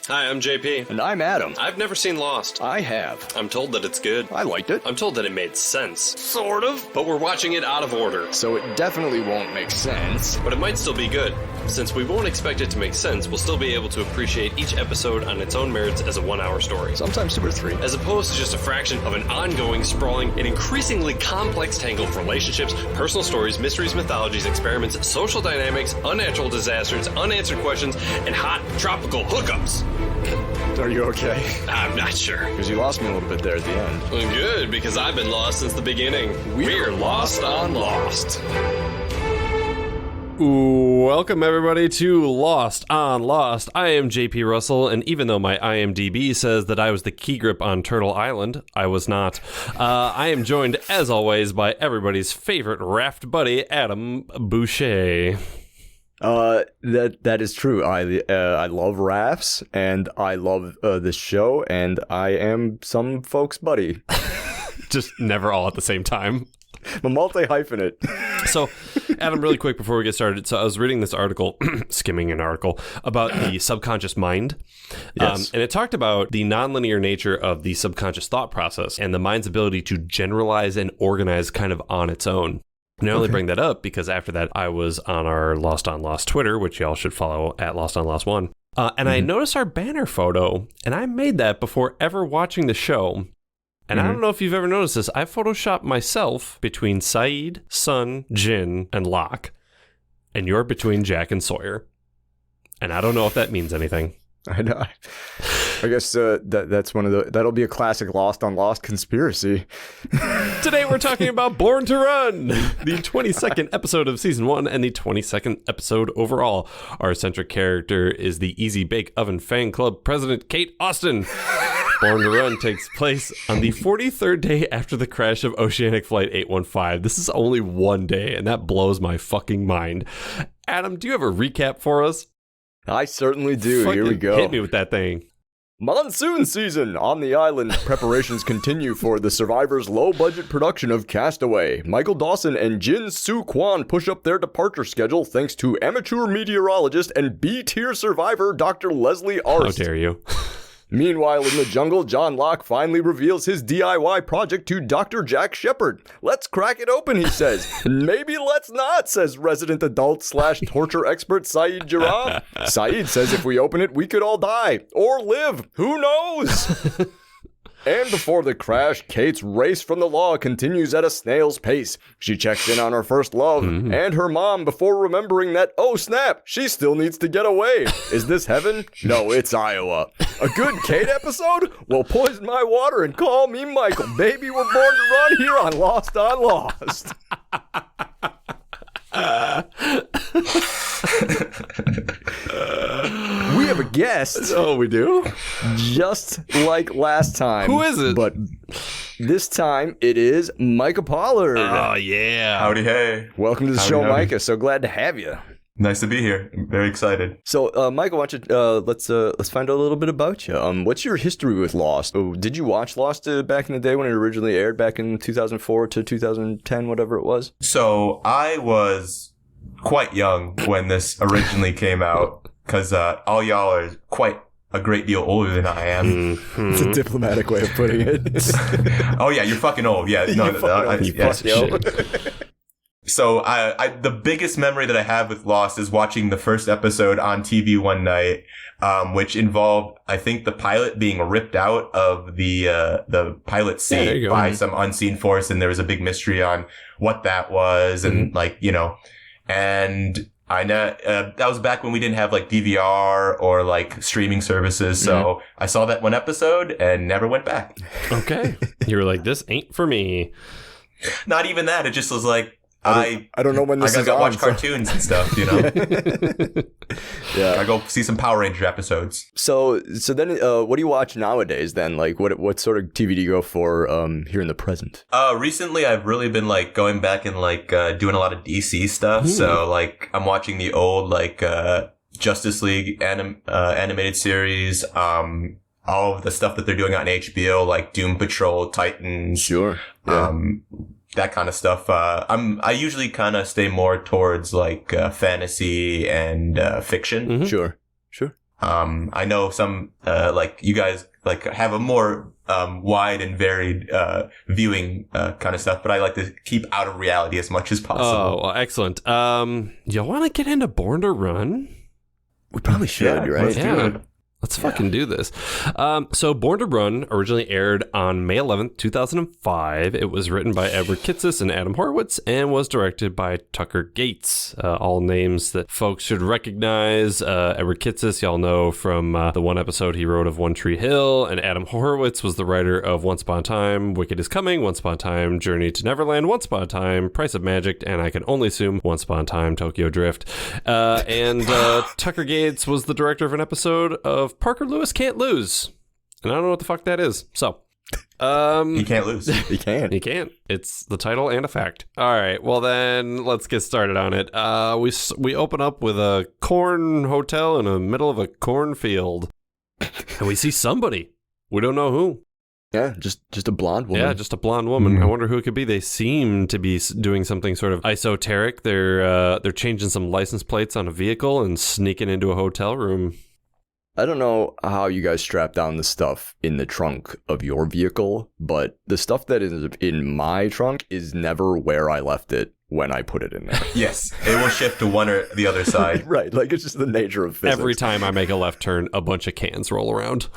Hi, I'm JP. And I'm Adam. I've never seen Lost. I have. I'm told that it's good. I liked it. I'm told that it made sense. Sort of. But we're watching it out of order. So it definitely won't make sense. But it might still be good. Since we won't expect it to make sense, we'll still be able to appreciate each episode on its own merits as a 1-hour story. Sometimes 2 or 3. As opposed to just a fraction of an ongoing, sprawling, and increasingly complex tangle of relationships, personal stories, mysteries, mythologies, experiments, social dynamics, unnatural disasters, unanswered questions, and hot tropical hookups. Are you okay? I'm not sure. Because you lost me a little bit there at the end. Well, good, because I've been lost since the beginning. We're lost on Lost. Welcome, everybody, to Lost on Lost. I am JP Russell, and even though my IMDb says that I was the key grip on Turtle Island, I was not. I am joined, as always, by everybody's favorite raft buddy, Adam Boucher. That is true. I love rafts, and I love this show, and I am some folks' buddy. Just never all at the same time. I'm a multi-hyphenate. So, Adam, really quick before we get started. So I was reading this article, skimming an article, about the subconscious mind. Yes. And it talked about the nonlinear nature of the subconscious thought process and the mind's ability to generalize and organize kind of on its own. And I only bring that up because after that, I was on our Lost on Lost Twitter, which y'all should follow at Lost on Lost 1. And I noticed our banner photo, and I made that before ever watching the show. And I don't know if you've ever noticed this. I photoshopped myself between Saeed, Sun, Jin, and Locke. And you're between Jack and Sawyer. And I don't know if that means anything. I know. I guess that's one of the... That'll be a classic Lost on Lost conspiracy. Today we're talking about Born to Run, the 22nd episode of Season 1 and the 22nd episode overall. Our centric character is the Easy Bake Oven Fan Club President Kate Austin. Born to Run takes place on the 43rd day after the crash of Oceanic Flight 815. This is only one day, and that blows my fucking mind. Adam, do you have a recap for us? I certainly do. Fucking Here we go. Hit me with that thing. Monsoon season on the island. Preparations continue for the survivors' low-budget production of Castaway. Michael Dawson and Jin Soo Kwon push up their departure schedule thanks to amateur meteorologist and B-tier survivor Dr. Leslie Arst. How dare you? Meanwhile, in the jungle, John Locke finally reveals his DIY project to Dr. Jack Shepard. Let's crack it open, he says. Maybe let's not, says resident adult / torture expert Saeed Jarrah. Saeed says if we open it, we could all die. Or live. Who knows? And before the crash, Kate's race from the law continues at a snail's pace. She checks in on her first love and her mom before remembering that, oh snap, she still needs to get away. Is this heaven? No, it's Iowa. A good Kate episode? Well, poison my water and call me Michael. Baby, we're born to run here on Lost on Lost. We have a guest. Oh, we do? Just like last time. Who is it? But this time it is Micah Pollard. Oh, yeah. Howdy, hey. Welcome to the show, Micah. So glad to have you. Nice to be here. I'm very excited. So, Micah, why don't you, let's find out a little bit about you. What's your history with Lost? Oh, did you watch Lost back in the day when it originally aired back in 2004 to 2010, whatever it was? So, I was quite young when this originally came out, because all y'all are quite a great deal older than I am. It's a diplomatic way of putting it. Oh, yeah, you're fucking old. Yeah, yes. So the biggest memory that I have with Lost is watching the first episode on TV one night, which involved, I think, the pilot being ripped out of the pilot seat by some unseen force, and there was a big mystery on what that was, and and I know that was back when we didn't have like DVR or like streaming services, so I saw that one episode and never went back. Okay, you were like, this ain't for me. Not even that. It just was like, I don't know when this is on. I watch cartoons and stuff, you know? Yeah. I go see some Power Ranger episodes. So then, what do you watch nowadays then? Like, what sort of TV do you go for here in the present? Recently, I've really been, like, going back and, like, doing a lot of DC stuff. So, like, I'm watching the old, like, Justice League animated series, all of the stuff that they're doing on HBO, like Doom Patrol, Titans. Sure. Yeah. That kind of stuff. I usually kind of stay more towards like fantasy and fiction. Sure. I know some, like you guys like have a more, wide and varied, viewing, kind of stuff, but I like to keep out of reality as much as possible. Oh, well, excellent. You want to get into Born to Run? We probably should, right? Let's do it. Let's fucking do this. So Born to Run originally aired on May 11th, 2005. It was written by Edward Kitsis and Adam Horowitz and was directed by Tucker Gates. All names that folks should recognize. Edward Kitsis, y'all know from the one episode he wrote of One Tree Hill, and Adam Horowitz was the writer of Once Upon a Time, Wicked is Coming, Once Upon a Time, Journey to Neverland, Once Upon a Time, Price of Magic, and I can only assume Once Upon a Time, Tokyo Drift. And Tucker Gates was the director of an episode of Parker Lewis Can't Lose, and I don't know what the fuck that is. So, He can't lose. He can't. he can't. It's the title and a fact. All right, well then let's get started on it. We open up with a corn hotel in the middle of a cornfield, and we see somebody. We don't know who. Yeah, just a blonde woman. Yeah, just a blonde woman. I wonder who it could be. They seem to be doing something sort of esoteric. They're changing some license plates on a vehicle and sneaking into a hotel room. I don't know how you guys strap down the stuff in the trunk of your vehicle, but the stuff that is in my trunk is never where I left it when I put it in there. Yes, it will shift to one or the other side. Right, like it's just the nature of physics. Every time I make a left turn, a bunch of cans roll around.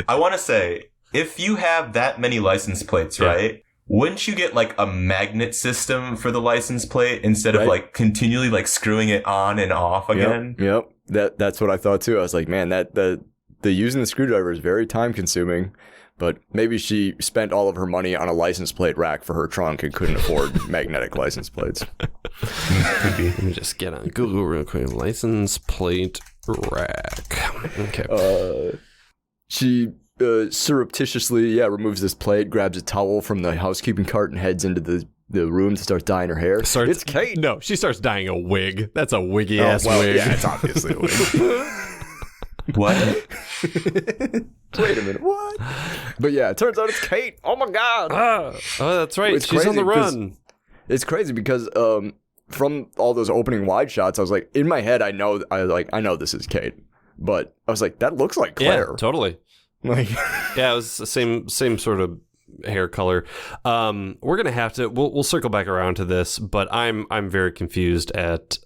I want to say, if you have that many license plates, right? Wouldn't you get like a magnet system for the license plate instead of like continually like screwing it on and off again? Yep. That's what I thought too. I was like, man, the using the screwdriver is very time consuming. But maybe she spent all of her money on a license plate rack for her trunk and couldn't afford magnetic license plates. Could be. Let me just get on Google real quick. License plate rack. Okay. She surreptitiously, removes this plate, grabs a towel from the housekeeping cart, and heads into the room to start dyeing her hair. It's Kate. No, she starts dyeing a wig. That's a wiggy ass wig. Yeah, it's obviously a wig. What? Wait a minute, what? But yeah, it turns out it's Kate. Oh my god. Oh, that's right. It's She's on the crazy run. It's crazy because from all those opening wide shots, I was like, in my head, I know this is Kate. But I was like, that looks like Claire. Yeah, totally. Like, yeah, it was the same sort of hair color. We're gonna have to. We'll circle back around to this, but I'm very confused at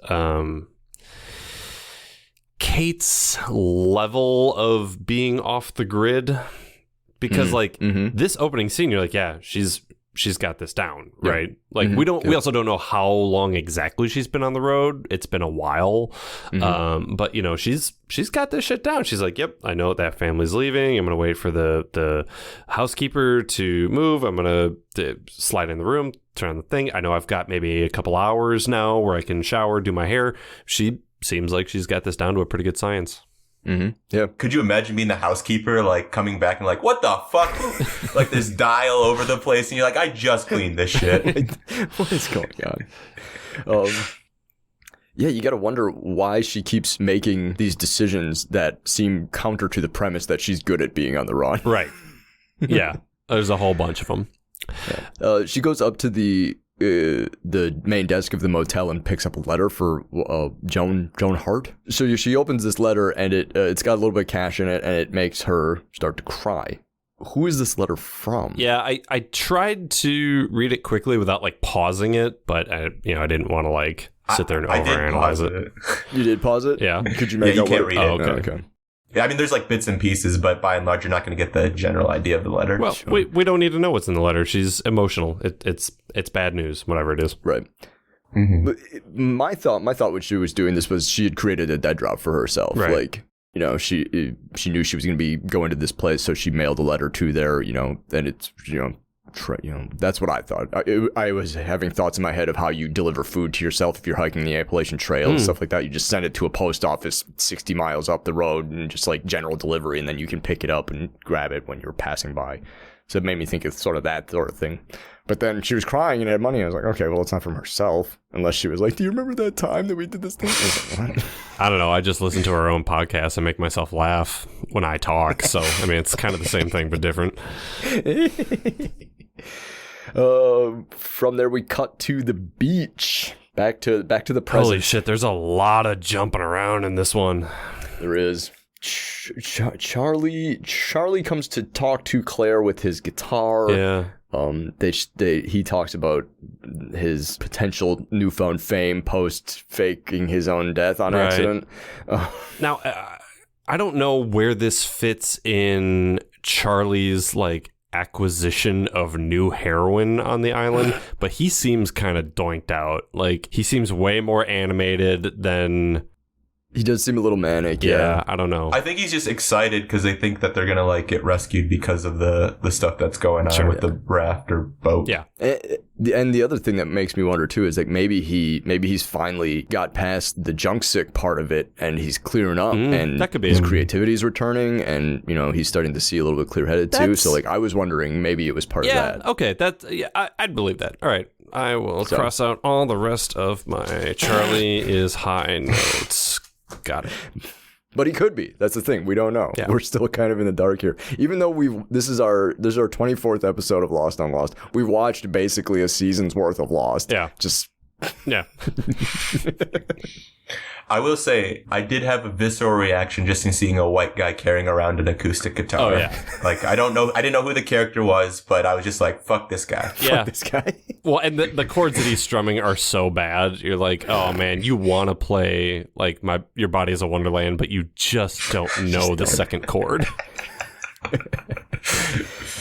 Kate's level of being off the grid, because this opening scene, you're like, yeah, she's got this down, right? Like we also don't know how long exactly she's been on the road. It's been a while. But you know, she's got this shit down. She's like, yep, I know that family's leaving. I'm going to wait for the housekeeper to move. I'm going to slide in the room, turn on the thing. I know I've got maybe a couple hours now where I can shower, do my hair. She seems like she's got this down to a pretty good science. Yeah. Could you imagine being the housekeeper, like coming back and like, what the fuck? Like there's dye all over the place, and you're like, I just cleaned this shit. What is going on? Yeah, you got to wonder why she keeps making these decisions that seem counter to the premise that she's good at being on the run. Right. Yeah. There's a whole bunch of them. Yeah. She goes up to the main desk of the motel and picks up a letter for Joan Hart. So she opens this letter, and it's got a little bit of cash in it, and it makes her start to cry. Who is this letter from? Yeah, I tried to read it quickly without like pausing it, but I didn't want to like sit there and overanalyze it. You did pause it? Yeah. Could you make you out can't what read it? it. Oh, okay. Yeah, I mean, there's like bits and pieces, but by and large, you're not going to get the general idea of the letter. Well, we don't need to know what's in the letter. She's emotional. It's bad news, whatever it is. Right. But my thought when she was doing this was she had created a dead drop for herself. Right. Like, you know, she knew she was going to be going to this place, so she mailed a letter to there. You know, and it's that's what I thought. I was having thoughts in my head of how you deliver food to yourself if you're hiking the Appalachian Trail and stuff like that. You just send it to a post office 60 miles up the road and just like general delivery, and then you can pick it up and grab it when you're passing by. So it made me think of sort of that sort of thing. But then she was crying and had money. I was like, okay, well, it's not from herself. Unless she was like, do you remember that time that we did this thing? I was like, what? I don't know. I just listen to our own podcast and make myself laugh when I talk. So, I mean, it's kind of the same thing, but different. From there, we cut to the beach. Back to the present. Holy shit, there's a lot of jumping around in this one. There is. Charlie comes to talk to Claire with his guitar. Yeah. He talks about his potential newfound fame post faking his own death on accident. Now, I don't know where this fits in Charlie's like acquisition of new heroin on the island, but he seems kind of doinked out. Like, he seems way more animated than... He does seem a little manic. Yeah, I don't know. I think he's just excited because they think that they're gonna like get rescued because of the stuff that's going on with the raft or boat. Yeah. And the other thing that makes me wonder too is like maybe he's finally got past the junk sick part of it and he's clearing up and that could be his creativity is returning and he's starting to see a little bit clear headed too. So like I was wondering maybe it was part of that. Okay, I'd believe that. All right, I will cross out all the rest of my Charlie is high notes. Got it. But he could be. That's the thing. We don't know. Yeah. We're still kind of in the dark here. Even though this is our 24th episode of Lost on Lost. We watched basically a season's worth of Lost. Yeah. Yeah. I will say, I did have a visceral reaction just in seeing a white guy carrying around an acoustic guitar. Oh, yeah. Like, I didn't know who the character was, but I was just like, fuck this guy. Yeah. Fuck this guy. Well, and the chords that he's strumming are so bad. You're like, oh man, you want to play like Your Body is a Wonderland, but you just don't know the second chord.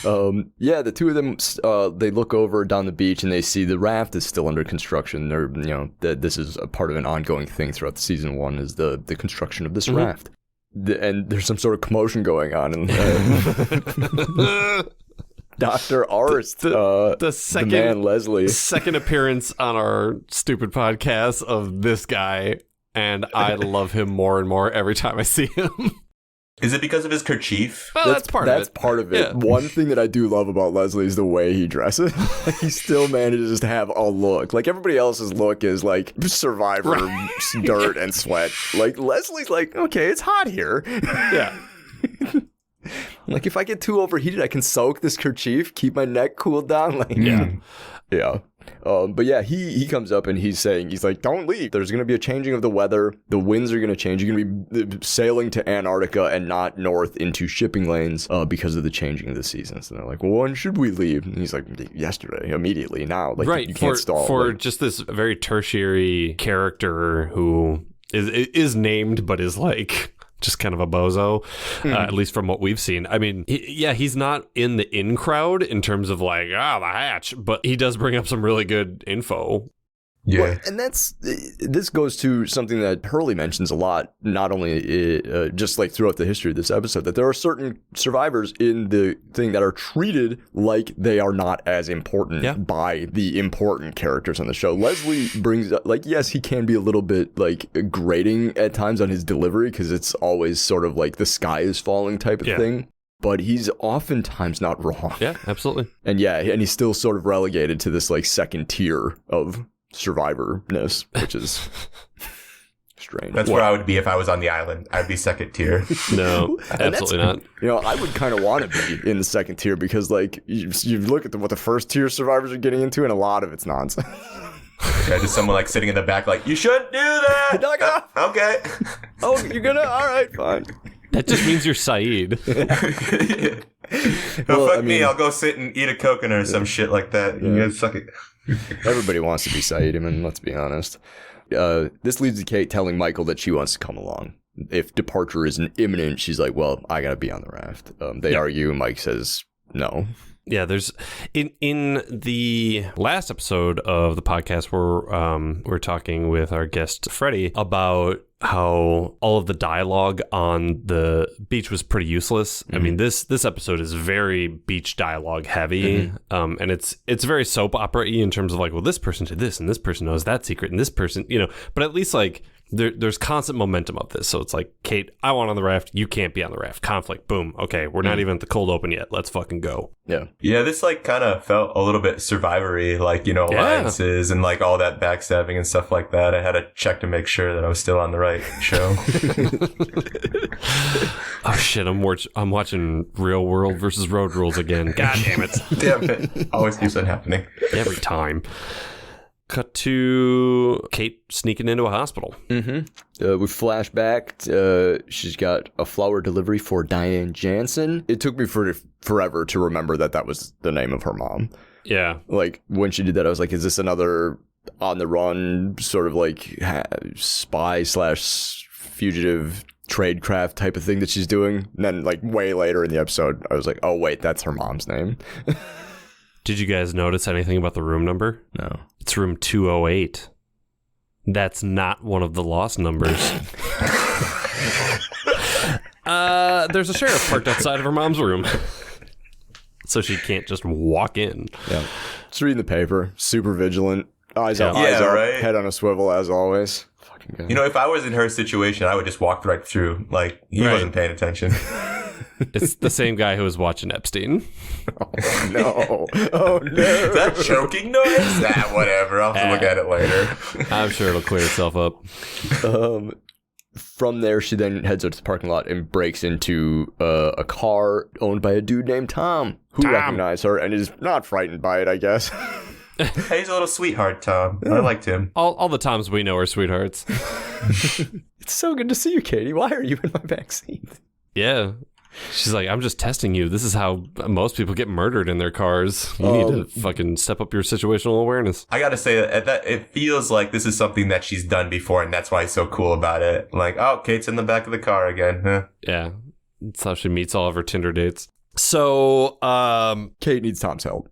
The two of them, they look over down the beach and they see the raft is still under construction. They're, this is a part of an ongoing thing throughout the season 1 is the construction of this raft. And there's some sort of commotion going on. And Dr. Arst, the man Leslie. Second appearance on our stupid podcast of this guy, and I love him more and more every time I see him. Is it because of his kerchief? Well, that's part of it. Yeah. One thing that I do love about Leslie is the way he dresses. He still manages to have a look. Like everybody else's look is like Survivor, dirt and sweat. Like Leslie's like, okay, it's hot here. Yeah. Like if I get too overheated, I can soak this kerchief, keep my neck cooled down. Like, yeah. But yeah, he comes up and he's like, don't leave. There's going to be a changing of the weather. The winds are going to change. You're going to be sailing to Antarctica and not north into shipping lanes because of the changing of the seasons. And they're like, well, when should we leave? And he's like, yesterday, immediately, now. Like, right. You can't stall. For just this very tertiary character who is named but is like... just kind of a bozo, at least from what we've seen. I mean, he's not in the in crowd in terms of like, the hatch, but he does bring up some really good info. Yeah. Well, and this goes to something that Hurley mentions a lot, not only just like throughout the history of this episode, that there are certain survivors in the thing that are treated like they are not as important by the important characters on the show. Leslie brings up, like, yes, he can be a little bit like grating at times on his delivery because it's always sort of like the sky is falling type of thing. But he's oftentimes not wrong. Yeah, absolutely. And he's still sort of relegated to this like second tier of survivor-ness, which is strange. That's where I would be if I was on the island. I'd be second tier. No, absolutely not. I would kind of want to be in the second tier because, like, you look at what the first tier survivors are getting into, and a lot of it's nonsense. Yeah, just someone like sitting in the back, like, you shouldn't do that. Okay. Oh, you're gonna? All right, fine. That just means you're Saeed. Me. I'll go sit and eat a coconut or some shit like that. Yeah. You guys suck it. Everybody wants to be Saeed, I mean, let's be honest. This leads to Kate telling Michael that she wants to come along. If departure isn't imminent, she's like, well, I gotta be on the raft. They argue, and Mike says no. Yeah, there's in the last episode of the podcast we're talking with our guest Freddie about how all of the dialogue on the beach was pretty useless. I mean, this episode is very beach dialogue heavy, and it's very soap opera-y in terms of like, well, this person did this, and this person knows that secret, and this person, but at least like there's constant momentum of this. So it's like, Kate, I want on the raft, you can't be on the raft. Conflict, boom. Okay, we're not even at the cold open yet. Let's fucking go. Yeah. Yeah, this like kind of felt a little bit survivory, like, alliances and like all that backstabbing and stuff like that. I had to check to make sure that I was still on the right show. Oh shit, I'm watching Real World versus Road Rules again. God damn it. Damn it. Always keeps that happening. Every time. cut to Kate sneaking into a hospital. Mm-hmm. We flash back. She's got a flower delivery for Diane Jansen. It took me forever to remember that was the name of her mom. Yeah. Like, when she did that, I was like, is this another on-the-run sort of like spy/fugitive tradecraft type of thing that she's doing? And then, like, way later in the episode, I was like, oh, wait, that's her mom's name. Did you guys notice anything about the room number? No. It's room 208. That's not one of the lost numbers. There's a sheriff parked outside of her mom's room. So she can't just walk in. Yeah. Just reading the paper. Super vigilant. Eyes up, right? Head on a swivel, as always. Fucking good. You know, if I was in her situation, I would just walk right through. Like, he wasn't paying attention. It's the same guy who was watching Epstein. Oh, no. Oh, no. Is that choking noise? Whatever. I'll have to look at it later. I'm sure it'll clear itself up. From there, she then heads out to the parking lot and breaks into a car owned by a dude named Tom, who recognized her and is not frightened by it, I guess. Hey, he's a little sweetheart, Tom. I liked him. All the Toms we know are sweethearts. It's so good to see you, Katie. Why are you in my backseat? Yeah. She's like, I'm just testing you. This is how most people get murdered in their cars. You need to fucking step up your situational awareness. I gotta say that it feels like this is something that she's done before, and that's why it's so cool about it. Like, oh, Kate's in the back of the car again. Huh? Yeah. That's how she meets all of her Tinder dates. So, Kate needs Tom's help.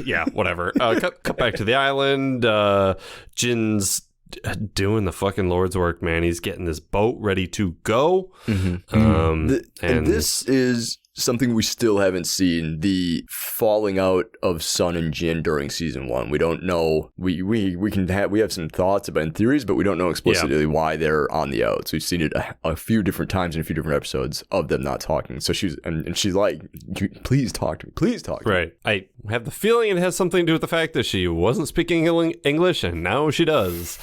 yeah, whatever. Cut back to the island. Jin's doing the fucking Lord's work, man. He's getting this boat ready to go. Mm-hmm. And this is something we still haven't seen, the falling out of Sun and Jin during season 1. We don't know. We have some thoughts about theories, but we don't know explicitly why they're on the outs. We've seen it a few different times in a few different episodes of them not talking. So she's like, please talk to me. Please talk to me. Right. I have the feeling it has something to do with the fact that she wasn't speaking English and now she does.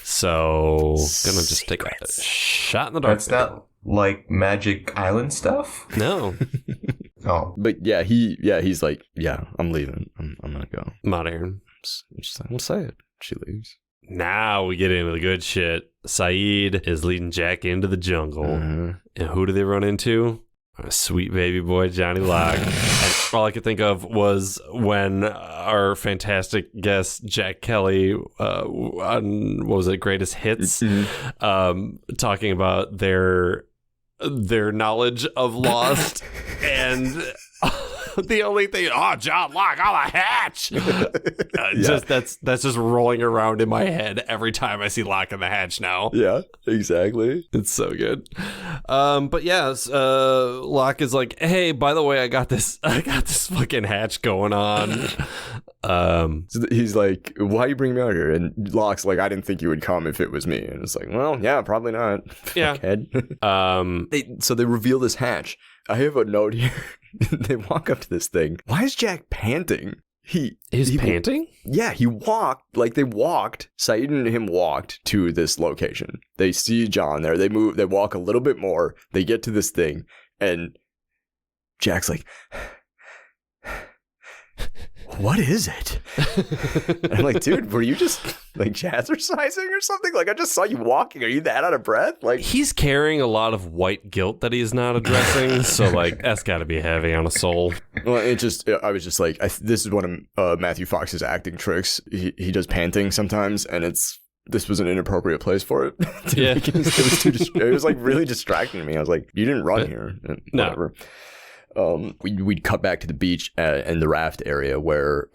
So gonna just take a shot in the dark. That's not like Magic Island stuff? No. Oh. But yeah, he's like, yeah, I'm leaving. I'm gonna go. Modern. She's like, we'll say it. She leaves. Now we get into the good shit. Saeed is leading Jack into the jungle. And who do they run into? Our sweet baby boy, Johnny Locke. And all I could think of was when our fantastic guest, Jack Kelly, on, what was it, Greatest Hits, talking about their knowledge of Lost and the only thing, John Locke on the hatch. Just that's just rolling around in my head every time I see Locke in the hatch now. Yeah, exactly. It's so good. But yes, Locke is like, hey, by the way, I got this fucking hatch going on. So he's like, why are you bringing me out here? And Locke's like, I didn't think you would come if it was me. And it's like, well, yeah, probably not. Yeah. So they reveal this hatch. I have a note here. They walk up to this thing. Why is Jack panting? He's panting? Yeah, he walked. Like, they walked. Saeed and him walked to this location. They see John there. They move. They walk a little bit more. They get to this thing. And Jack's like, what is it? And I'm like, dude, were you just like jazzercising or something? Like, I just saw you walking. Are you that out of breath? Like, he's carrying a lot of white guilt that he's not addressing. So like, that's got to be heavy on a soul. Well, I was just like, this is one of Matthew Fox's acting tricks. He does panting sometimes, and this was an inappropriate place for it. Yeah. It was like really distracting me. I was like, you didn't run here. Whatever. No. We'd cut back to the beach in the raft area where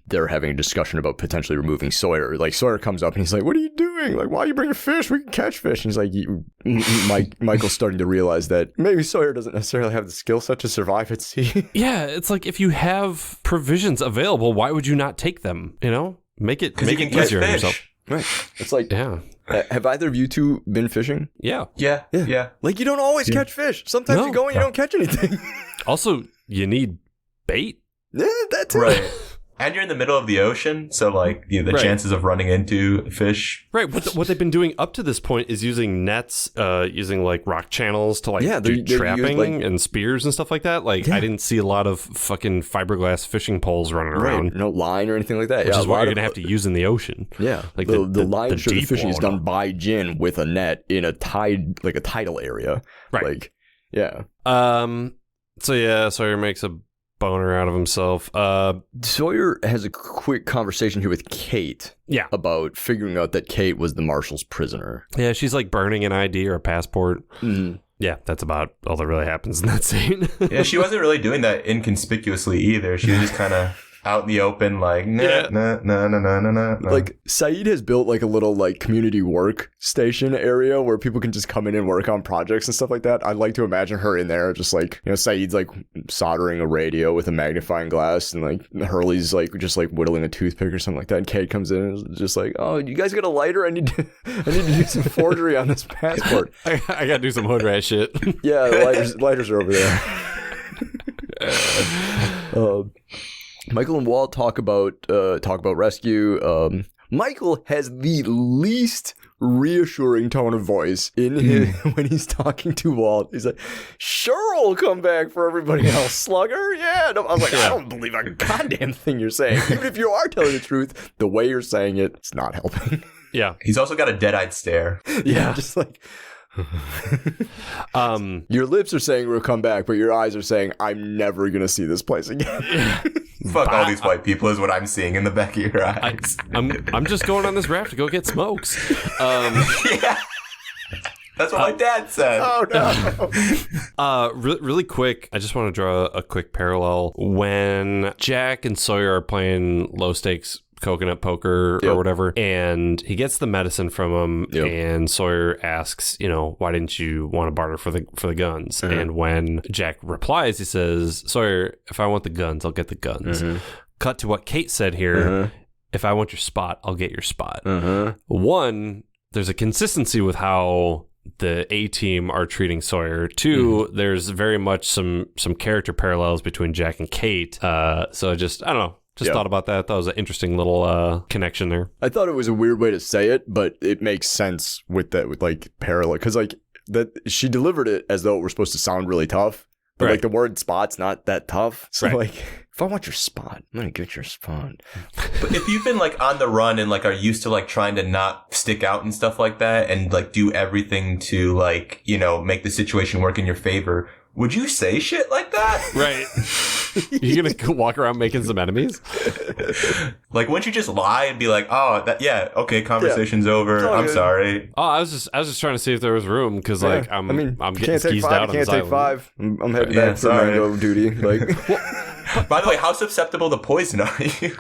they're having a discussion about potentially removing Sawyer. Like, Sawyer comes up and he's like, what are you doing? Like, why are you bringing fish? We can catch fish. And he's like, Michael's starting to realize that maybe Sawyer doesn't necessarily have the skill set to survive at sea. Yeah, it's like, if you have provisions available, why would you not take them? You know, make it easier on yourself. Right. It's like, yeah. Have either of you two been fishing? Yeah. Like, you don't always catch fish. Sometimes you go and you don't catch anything. Also, you need bait. Yeah, that too. Right. And you're in the middle of the ocean, so like the chances of running into fish. Right. What they've been doing up to this point is using nets, using like rock channels to like do trapping and spears and stuff like that. Like I didn't see a lot of fucking fiberglass fishing poles running around. No line or anything like that. Which is what you're gonna have to use in the ocean. Yeah. Like the line for the fishing is done by Jin with a net in a tidal area. Right. Like yeah. So yeah, Sawyer makes a boner out of himself. Sawyer has a quick conversation here with Kate. Yeah. About figuring out that Kate was the marshal's prisoner. Yeah, she's like burning an ID or a passport. Mm-hmm. Yeah, that's about all that really happens in that scene. Yeah, she wasn't really doing that inconspicuously either. She was just kind of out in the open, like, nah. Like, Saeed has built, like, a little, like, community work station area where people can just come in and work on projects and stuff like that. I'd like to imagine her in there, just, like, you know, Saeed's, like, soldering a radio with a magnifying glass, and, like, Hurley's, like, just, like, whittling a toothpick or something like that, and Kate comes in and is just like, oh, you guys got a lighter? I need to do some forgery on this passport. I gotta do some hood rat shit. Yeah, the lighters are over there. Michael and Walt talk about rescue. Michael has the least reassuring tone of voice in his, when he's talking to Walt. He's like, "Sure, I'll come back for everybody else, Slugger." Yeah, no, I was like, I don't believe a goddamn thing you're saying. Even if you are telling the truth, the way you're saying it, it's not helping. Yeah, he's also got a dead-eyed stare. Yeah, just like. Your lips are saying we'll come back, but your eyes are saying I'm never gonna see this place again. Fuck all these white people is what I'm seeing in the back of your eyes. I'm just going on this raft to go get smokes. Yeah. That's what my dad said. Oh no. Really quick, I just want to draw a quick parallel. When Jack and Sawyer are playing low stakes coconut poker or whatever, and he gets the medicine from him, and Sawyer asks, you know, why didn't you want to barter for the guns? And when Jack replies, he says, Sawyer, if I want the guns, I'll get the guns. Cut to what Kate said here. If I want your spot, I'll get your spot. One, there's a consistency with how the A-team are treating Sawyer. Two, there's very much some character parallels between Jack and Kate. So I don't know. Just thought about that. That was an interesting little connection there. I thought it was a weird way to say it, but it makes sense with like parallel, because like that she delivered it as though it were supposed to sound really tough, but like the word spot's not that tough. So like, if I want your spot, I'm gonna get your spot. But if you've been like on the run and like are used to like trying to not stick out and stuff like that, and like do everything to like, you know, make the situation work in your favor, would you say shit like that? Right. You're going to walk around making some enemies? Like, wouldn't you just lie and be like, oh, okay, conversation's over. I'm sorry. Oh, I was just trying to see if there was room, because like I'm getting skeezed out on this island. Can't take 5. I'm heading back for mango duty. Like, by the way, how susceptible to poison are you?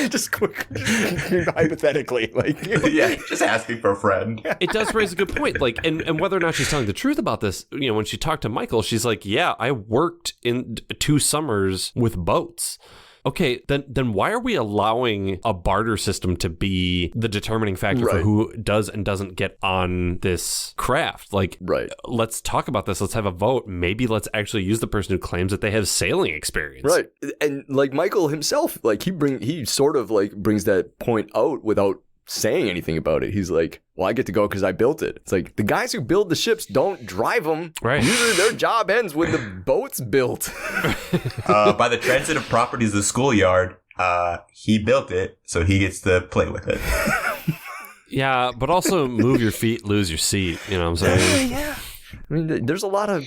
Just quick, hypothetically, like, yeah, just asking for a friend. It does raise a good point. Like, and whether or not she's telling the truth about this, you know, when she talked to Michael, she's like, yeah, I worked in 2 summers with boats. Okay, then why are we allowing a barter system to be the determining factor for who does and doesn't get on this craft? Like, let's talk about this. Let's have a vote. Maybe let's actually use the person who claims that they have sailing experience. Right. And like Michael himself, like he sort of like brings that point out without saying anything about it. He's like, well, I get to go because I built it. It's like, the guys who build the ships don't drive them. Right. Usually their job ends when the boat's built. By the transitive properties of the schoolyard, he built it, so he gets to play with it. Yeah, but also move your feet, lose your seat. You know what I'm saying? Yeah. I mean, there's a lot of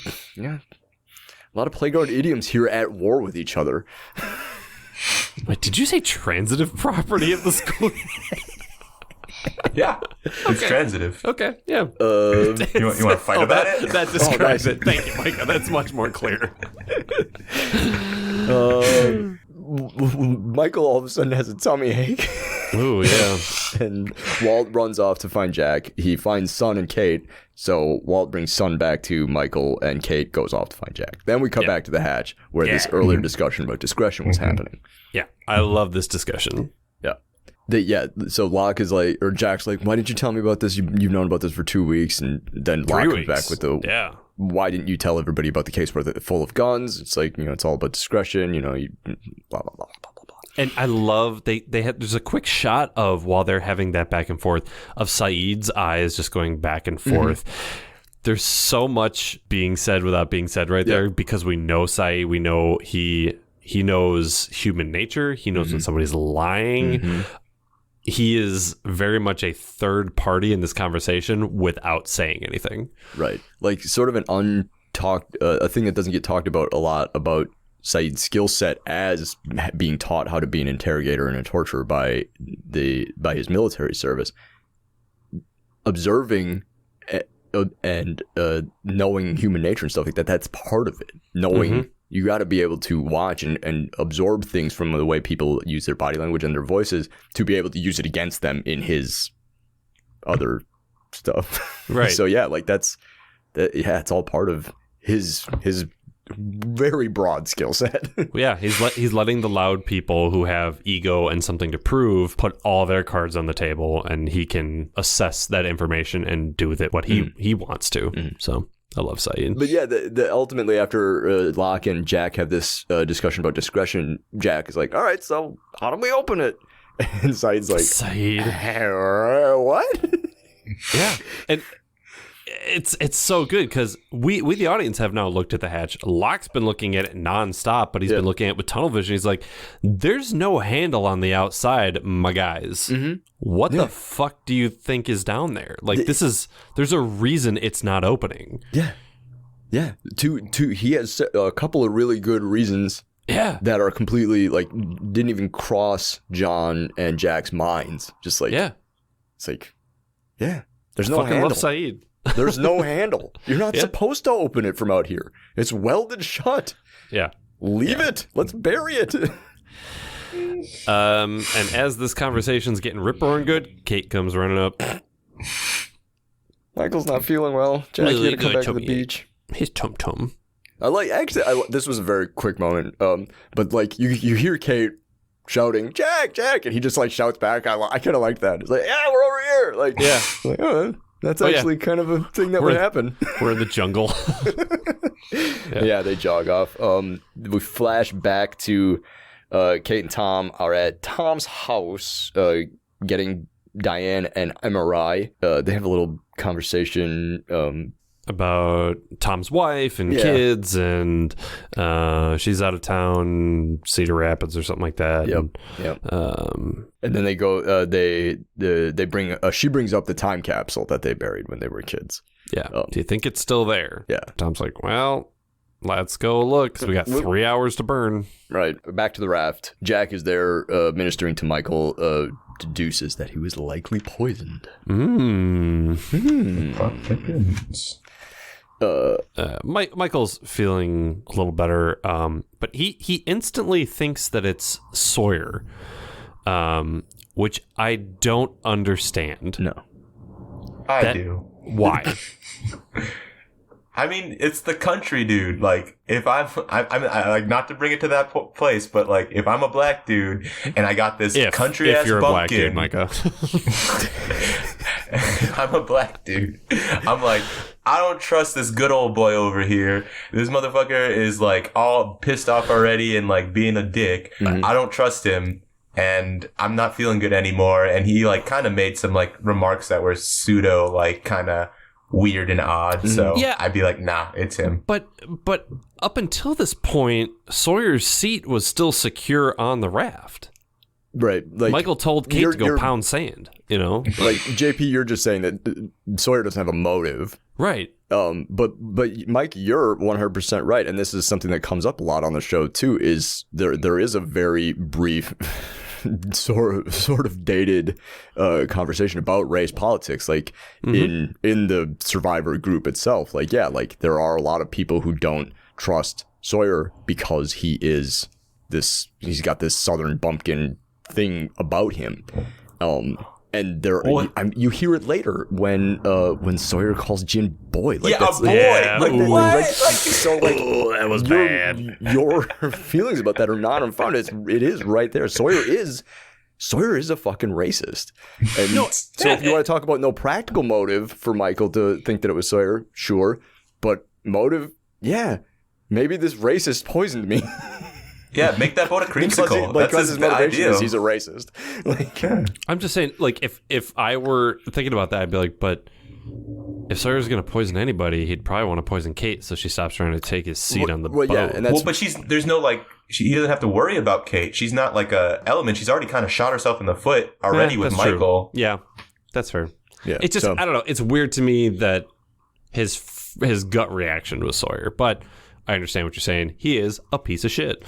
playground idioms here at war with each other. Wait, did you say transitive property of the school? Yeah, it's transitive. Okay, yeah. You want to fight about it? That describes it. Thank you, Micah. That's much more clear. Michael all of a sudden has a tummy ache. Ooh, yeah. And Walt runs off to find Jack. He finds Son and Kate, so Walt brings Son back to Michael, and Kate goes off to find Jack. Then we cut back to the hatch, where this earlier discussion about discretion was happening. Yeah, I love this discussion. So Locke is like, or Jack's like, why didn't you tell me about this? You've known about this for 2 weeks. And then Locke comes back with why didn't you tell everybody about the case where they're full of guns? It's like, you know, it's all about discretion, you know, blah, blah, blah, blah, blah, blah. And I love there's a quick shot of while they're having that back and forth of Saeed's eyes just going back and forth. There's so much being said without being said right there because we know Saeed, we know he knows human nature, he knows when somebody's lying. He is very much a third party in this conversation without saying anything. Right. Like sort of an untalked, a thing that doesn't get talked about a lot about Saeed's skill set as being taught how to be an interrogator and a torturer by his military service. Observing and knowing human nature and stuff like that, that's part of it. Knowing you got to be able to watch and absorb things from the way people use their body language and their voices to be able to use it against them in his other stuff. Right. So yeah, like it's all part of his very broad skill set. Yeah, he's letting the loud people who have ego and something to prove put all their cards on the table, and he can assess that information and do with it what he wants to. So I love Saeed. But yeah, the ultimately after Locke and Jack have this discussion about discretion, Jack is like, all right, so how do we open it? And Saeed's like, Saeed. What? Yeah. And it's so good because we the audience have now looked at the hatch. Locke's been looking at it nonstop, but he's been looking at it with tunnel vision. He's like, there's no handle on the outside, my guys. What the fuck do you think is down there? Like, there's a reason it's not opening. Yeah. Yeah. He has a couple of really good reasons that are completely, like, didn't even cross John and Jack's minds. Just like, it's like, there's no handle. Love Saeed. There's no handle. You're not supposed to open it from out here. It's welded shut. Yeah. Leave it. Let's bury it. And as this conversation's getting rip-roaring good, Kate comes running up. Michael's not feeling well. Jack, you gotta come back to the beach. His tum-tum. This was a very quick moment. But like you hear Kate shouting, Jack, and he just like shouts back. I kind of like that. It's like, yeah, we're over here. Like, like, oh, that's actually kind of a thing that would happen. We're in the jungle. Yeah, they jog off. We flash back to Kate and Tom are at Tom's house getting Diane an MRI. They have a little conversation about Tom's wife and kids, and she's out of town, Cedar Rapids or something like that. And then they go. They bring. She brings up the time capsule that they buried when they were kids. Yeah. Do you think it's still there? Yeah. Tom's like, well, let's go look, because we got 3 hours to burn. Right. Back to the raft. Jack is there ministering to Michael. Deduces that he was likely poisoned. Michael's feeling a little better, but he instantly thinks that it's Sawyer, which I don't understand. No, I do. Why? I mean, it's the country dude. Like, if I like, not to bring it to that place, but like, if I'm a black dude and I got this country ass bumpkin, if you're a black dude, Micah, I'm a black dude. I'm like, I don't trust this good old boy over here. This motherfucker is like all pissed off already and like being a dick. I don't trust him, and I'm not feeling good anymore. And he like kind of made some like remarks that were pseudo like kind of weird and odd. So I'd be like, nah, it's him. But up until this point, Sawyer's seat was still secure on the raft. Right. Like, Michael told Kate to go pound sand, you know? Like, JP, you're just saying that Sawyer doesn't have a motive. Right. But Mike, you're 100% right. And this is something that comes up a lot on the show too, is there is a very brief sort of dated conversation about race politics, like in the survivor group itself. Like, yeah, like there are a lot of people who don't trust Sawyer because he's got this Southern bumpkin thing about him. And you hear it later when Sawyer calls Jin boy. Like, a boy. Yeah. Like, what? So like, that was bad. Your feelings about that are not unfounded. It is right there. Sawyer is a fucking racist. And so if you want to talk about no practical motive for Michael to think that it was Sawyer, sure. But motive, yeah, maybe this racist poisoned me. Yeah, make that boat a creamsicle. That's his motivation is he's a racist. I'm just saying, like, if I were thinking about that, I'd be like, but if Sawyer's going to poison anybody, he'd probably want to poison Kate, so she stops trying to take his seat on the boat. Yeah, and that's, but there's no, like, he doesn't have to worry about Kate. She's not like a element. She's already kind of shot herself in the foot already with Michael. True. Yeah, that's fair. Yeah, it's just, I don't know. It's weird to me that his gut reaction was Sawyer, but I understand what you're saying. He is a piece of shit.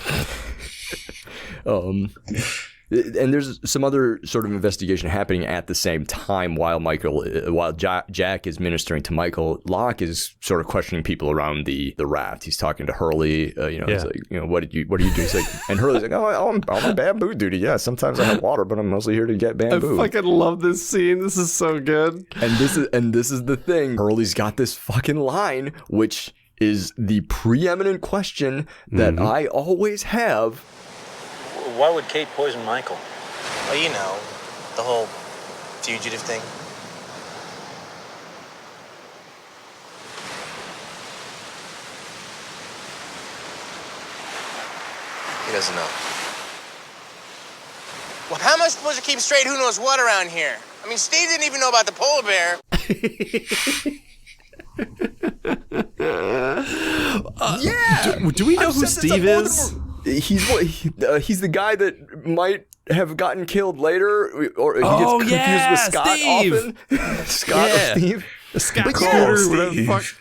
And there's some other sort of investigation happening at the same time while Jack is ministering to Michael. Locke is sort of questioning people around the raft. He's talking to Hurley. He's like, what do you do? He's like, and Hurley's like, I'm on bamboo duty. Yeah, sometimes I have water, but I'm mostly here to get bamboo. I fucking love this scene. This is so good. And this is the thing. Hurley's got this fucking line, which is the preeminent question that I always have. Why would Kate poison Michael? Well, you know, the whole fugitive thing. He doesn't know. Well, how am I supposed to keep straight who knows what around here? I mean, Steve didn't even know about the polar bear. Do we know who Steve is? He's the guy that might have gotten killed later, or he gets confused with Scott Steve. often. Scott or Steve. Scott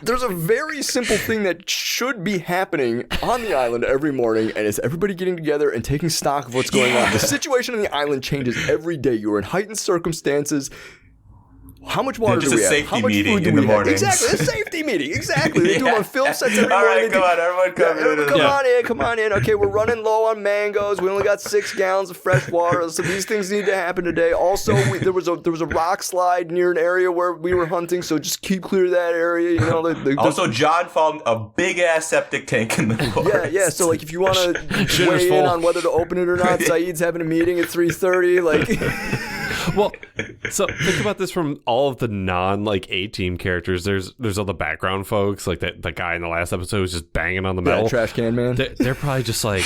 There's a very simple thing that should be happening on the island every morning, and it's everybody getting together and taking stock of what's going on. The situation on the island changes every day. You're in heightened circumstances. How much water do we have? Just a safety meeting in the morning. Exactly, a safety meeting. Exactly. They do them on film sets every morning. All right, come on, everyone come on in. Okay, we're running low on mangoes. We only got 6 gallons of fresh water, so these things need to happen today. Also, there was a rock slide near an area where we were hunting, so just keep clear of that area. You know. Also, John found a big ass septic tank in the forest. Yeah. So like, if you want to weigh in on whether to open it or not, Saeed's having a meeting at 3:30. Like. Well, so think about this from all of the non-like A-team characters. There's all the background folks, like the guy in the last episode who's just banging on the metal. Yeah, trash can man. They're probably just like,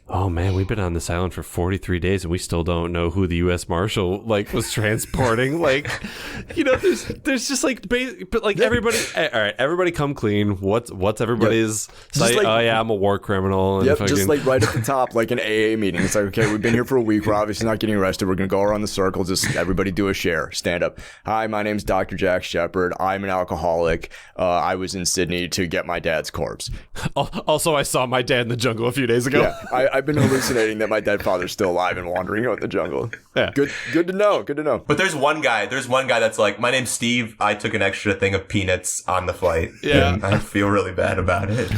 oh man, we've been on this island for 43 days and we still don't know who the U.S. Marshal was transporting. There's just like, but like everybody, all right, everybody come clean. What's everybody's say? Like, oh yeah, I'm a war criminal. And just like right at the top, like an AA meeting. It's like, okay, we've been here for a week. We're obviously not getting arrested. We're gonna go around the circle. Just everybody do a share. Stand up. Hi, my name's Dr. Jack Shepard. I'm an alcoholic. I was in Sydney to get my dad's corpse. Also, I saw my dad in the jungle a few days ago. Yeah, I've been hallucinating that my dead father's still alive and wandering out in the jungle. Yeah. Good to know. But there's one guy that's like, my name's Steve. I took an extra thing of peanuts on the flight. Yeah. And I feel really bad about it.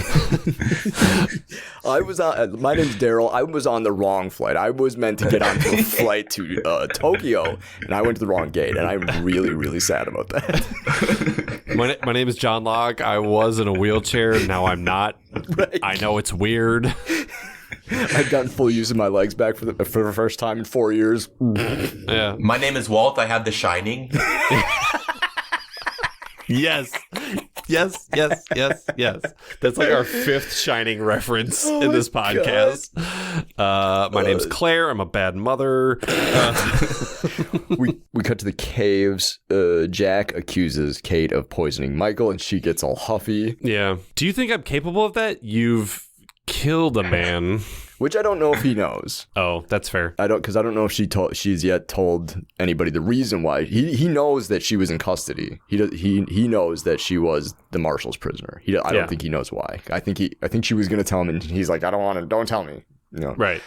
My name's Daryl. I was on the wrong flight. I was meant to get on a flight to Tokyo, and I went to the wrong gate, and I'm really, really sad about that. My name is John Locke. I was in a wheelchair. Now I'm not. Right. I know it's weird. I've gotten full use of my legs back for the first time in 4 years. Yeah. My name is Walt. I have The Shining. Yes. That's like our 5th Shining reference in this podcast. My name's Claire. I'm a bad mother. We cut to the caves. Jack accuses Kate of poisoning Michael, and she gets all huffy. Yeah. Do you think I'm capable of that? You've killed a man. Which I don't know if he knows. Oh, that's fair. Because I don't know if she's yet told anybody the reason why. He knows that she was in custody. He knows that she was the marshal's prisoner. I don't think he knows why. I think she was going to tell him, and he's like, don't tell me. Right.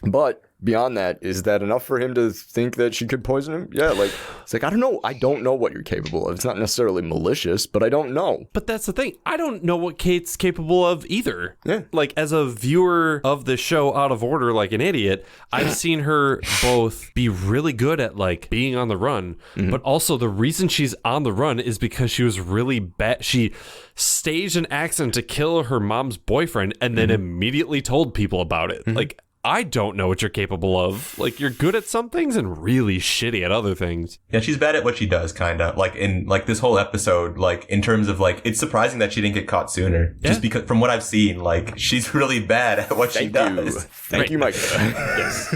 But beyond that, is that enough for him to think that she could poison him? Yeah, it's like, I don't know. I don't know what you're capable of. It's not necessarily malicious, but I don't know. But that's the thing. I don't know what Kate's capable of either. Yeah. Like, as a viewer of the show Out of Order, like an idiot, I've seen her both be really good at, like, being on the run, but also the reason she's on the run is because she was really bad. She staged an accident to kill her mom's boyfriend and then immediately told people about it. Like, I don't know what you're capable of. Like, you're good at some things and really shitty at other things. Yeah, she's bad at what she does, kind of. Like, in like this whole episode, like, in terms of, like, it's surprising that she didn't get caught sooner. Yeah. Just because, from what I've seen, like, she's really bad at what she does. Thank you, Micah. Yes.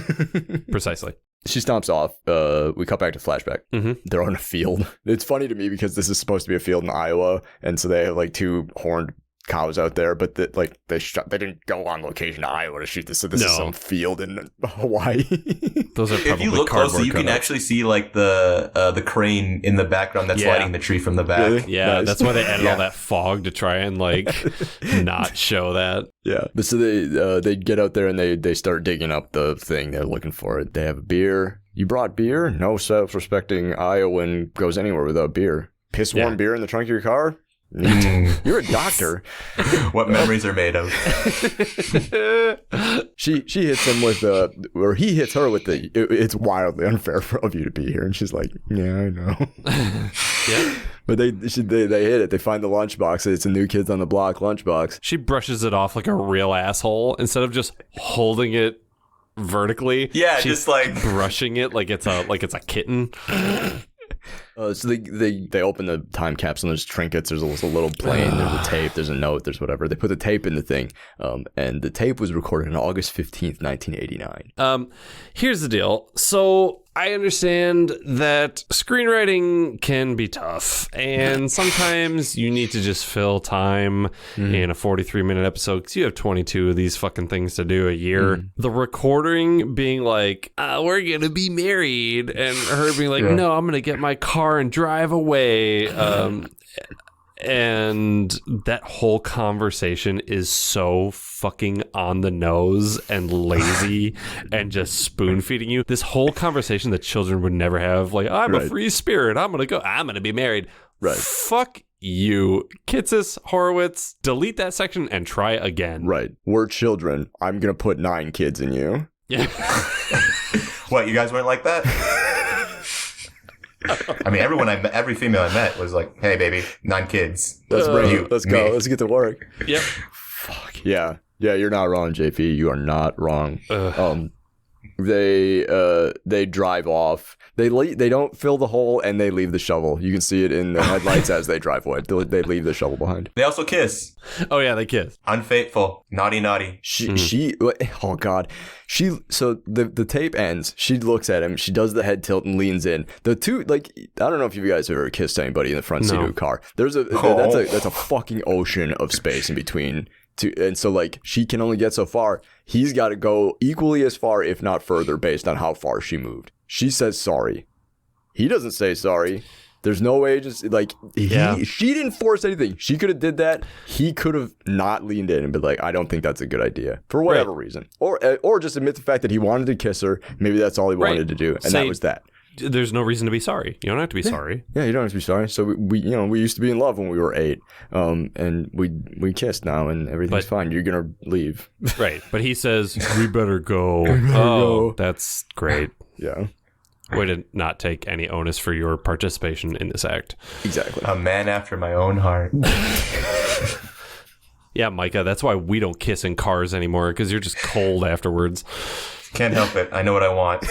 Precisely. She stomps off. We cut back to flashback. Mm-hmm. They're on a field. It's funny to me because this is supposed to be a field in Iowa, and so they have like 2 horned cows out there, but they didn't go on location to Iowa to shoot this. So this is some field in Hawaii. Those are probably if you look closely, you can actually see like the crane in the background that's lighting the tree from the back. Really? Yeah, nice. That's why they added all that fog to try and like not show that. Yeah, but so they get out there and they start digging up the thing. They're looking for it. They have a beer. You brought beer? No self-respecting Iowan goes anywhere without beer. Piss-warm beer in the trunk of your car? You're a doctor. What memories are made of? She hits him with or he hits her with it's wildly unfair of you to be here, and she's like, yeah, I know. Yeah, but they hit it. They find the lunchbox. It's a New Kids on the Block lunchbox. She brushes it off like a real asshole instead of just holding it vertically. Yeah, she's just like brushing it like it's a kitten. So they open the time capsule and there's trinkets, there's a little plane, there's a tape, there's a note, there's whatever. They put the tape in the thing, and the tape was recorded on August 15th, 1989. Here's the deal. So I understand that screenwriting can be tough, and sometimes you need to just fill time in a 43-minute episode because you have 22 of these fucking things to do a year. The recording being like, we're going to be married, and her being like, no, I'm going to get my car and drive away. And that whole conversation is so fucking on the nose and lazy and just spoon feeding you. This whole conversation that children would never have, like, I'm a free spirit, I'm gonna be married. Right. Fuck you. Kitsis, Horowitz, delete that section and try again. Right. We're children. I'm gonna put 9 kids in you. Yeah. What, you guys weren't like that? I mean, every female I met was like, "Hey, baby, 9 kids. Let's bring you. Let's go. Let's get to work." Yep. Fuck yeah, you're not wrong, JP. You are not wrong. They drive off. They don't fill the hole, and they leave the shovel. You can see it in the headlights as they drive away. They leave the shovel behind. They also kiss. Oh yeah, they kiss. Unfaithful. Naughty. Oh god. So the tape ends. She looks at him. She does the head tilt and leans in. The two, like, I don't know if you guys have ever kissed anybody in the front seat of a car. That's a fucking ocean of space in between. And so, like, she can only get so far. He's got to go equally as far, if not further, based on how far she moved. She says sorry. He doesn't say sorry. There's no way, just like, she didn't force anything. She could have did that. He could have not leaned in and been like, I don't think that's a good idea for whatever reason. Or just admit the fact that he wanted to kiss her. Maybe that's all he wanted to do. And that was that. There's no reason to be sorry. You don't have to be sorry. Yeah, you don't have to be sorry. So we used to be in love when we were 8, and we kissed now, and everything's fine. You're gonna leave, right? But he says we better go. That's great. Yeah. Way to not take any onus for your participation in this act. Exactly. A man after my own heart. Yeah, Micah. That's why we don't kiss in cars anymore, because you're just cold afterwards. Can't help it. I know what I want.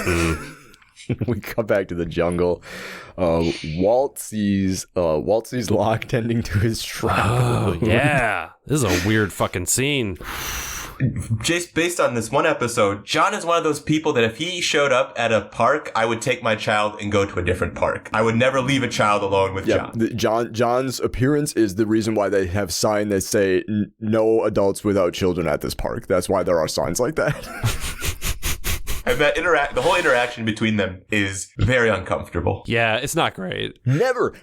We come back to the jungle. Walt sees Lock tending to his truck. Oh, yeah. This is a weird fucking scene. Just based on this one episode, John is one of those people that if he showed up at a park, I would take my child and go to a different park. I would never leave a child alone with John. John's appearance is the reason why they have signs that say no adults without children at this park. That's why there are signs like that. And that the whole interaction between them is very uncomfortable. Yeah, it's not great. Never,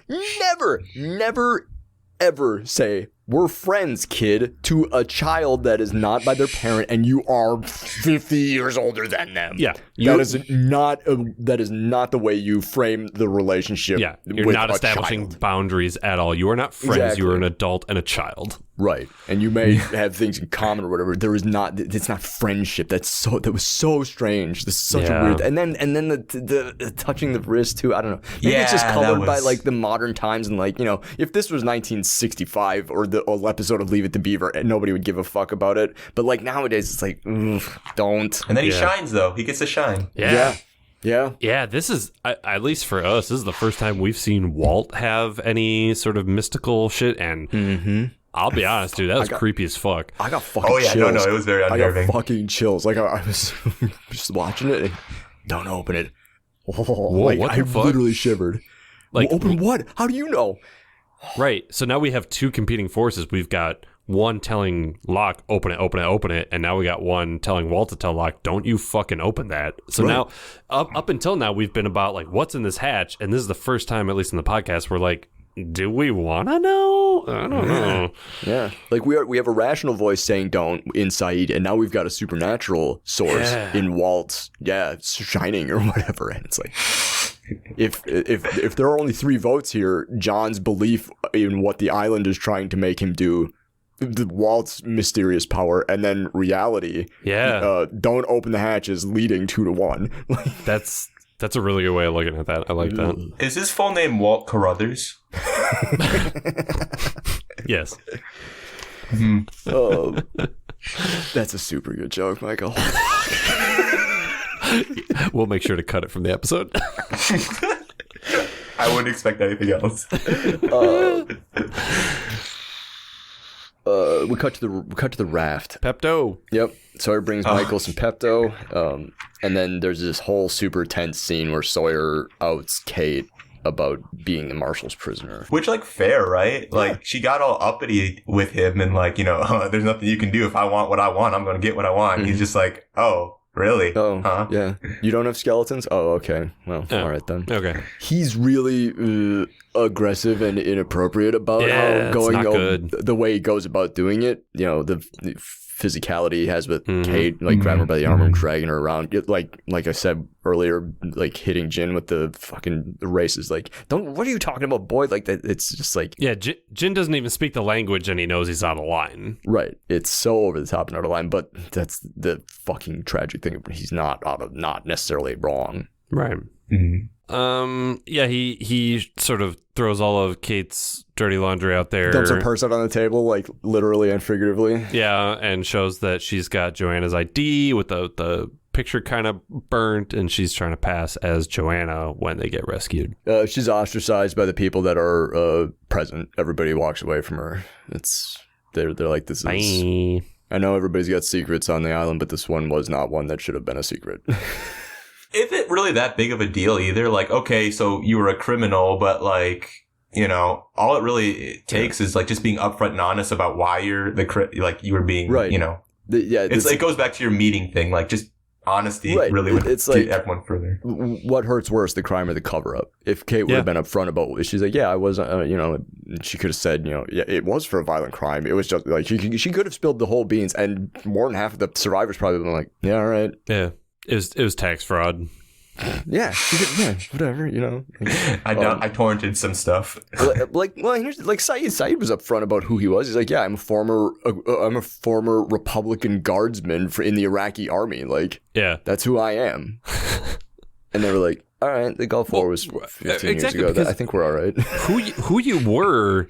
ever say, we're friends, kid, to a child that is not by their parent and you are 50 years older than them. Yeah. That is not the way you frame the relationship. Yeah, you're with not establishing boundaries at all. You are not friends. Exactly. You are an adult and a child. Right. And you may have things in common or whatever. It's not friendship. That was so strange. This is such a weird. And then the touching the wrist too. I don't know. Maybe it's just colored by like the modern times and like, you know, if this was 1965 or the episode of Leave It to Beaver, nobody would give a fuck about it. But like nowadays it's like, don't. And then he shines though. He gets to shine. Yeah. This is, at least for us, this is the first time we've seen Walt have any sort of mystical shit, and I'll be honest, dude, that was creepy as fuck. I got fucking chills. No, it was very unnerving. I got fucking chills. Like, I was just watching it, and don't open it. Whoa, like, what the fuck? Literally shivered. Like, well, open what? How do you know? Right, so now we have two competing forces. We've got one telling Lock, open it, and now we got one telling Walt to tell Lock, don't you fucking open that. So now, up until now, we've been about, like, what's in this hatch, and this is the first time, at least in the podcast, we're like, do we want to know? I don't know. Yeah. Like, we have a rational voice saying don't in Saeed, and now we've got a supernatural source in Walt, shining or whatever, and it's like... If there are only 3 votes here, John's belief in what the island is trying to make him do, the Walt's mysterious power, and then reality. Yeah. Don't open the hatches, leading 2-1. That's a really good way of looking at that. I like that. Is his full name Walt Carruthers? Yes. That's a super good joke, Michael. We'll make sure to cut it from the episode. I wouldn't expect anything else. We cut to the raft. Pepto. Yep. Sawyer brings Michael some Pepto, and then there's this whole super tense scene where Sawyer outs Kate about being the marshal's prisoner. Which, like, fair, right? Yeah. Like, she got all uppity with him and, like, you know, there's nothing you can do. If I want what I want, I'm going to get what I want. Mm-hmm. He's just like, oh, really? Oh, huh? Yeah. You don't have skeletons? Oh, okay. Well, all right then. Okay. He's really aggressive and inappropriate about how the way he goes about doing it. You know, the physicality he has with Kate, like grabbing her by the arm and dragging her around. Like I said earlier, like hitting Jin with the fucking races. Like, what are you talking about, boy? Like that. It's just like, yeah, Jin doesn't even speak the language and he knows he's out of line. Right. It's so over the top and out of line, but that's the fucking tragic thing. He's not necessarily wrong. Right. Mm-hmm. Yeah, he sort of throws all of Kate's dirty laundry out there. Dumps a purse out on the table, like literally and figuratively. Yeah, and shows that she's got Joanna's ID with the picture kind of burnt, and she's trying to pass as Joanna when they get rescued. She's ostracized by the people that are present. Everybody walks away from her. They're like, this is... Bye. I know everybody's got secrets on the island, but this one was not one that should have been a secret. Is it really that big of a deal either? Like, okay, so you were a criminal, but like, you know, all it really takes is like just being upfront and honest about why you're you were being, right. You know, it goes back to your meeting thing, like just honesty really would get everyone further. What hurts worse, the crime or the cover up? If Kate would have been upfront about it, she's like, yeah, I was, you know, she could have said, you know, yeah, it was for a violent crime. It was just like, she could have spilled the whole beans, and more than half of the survivors probably been like, yeah, all right. Yeah. It was tax fraud. Yeah, whatever, you know. I torrented some stuff. Like Saeed was upfront about who he was. He's like, yeah, I'm a former Republican guardsman in the Iraqi army. Like, yeah, that's who I am. And they were like, all right, the Gulf War was 15 years ago. I think we're all right. Who you were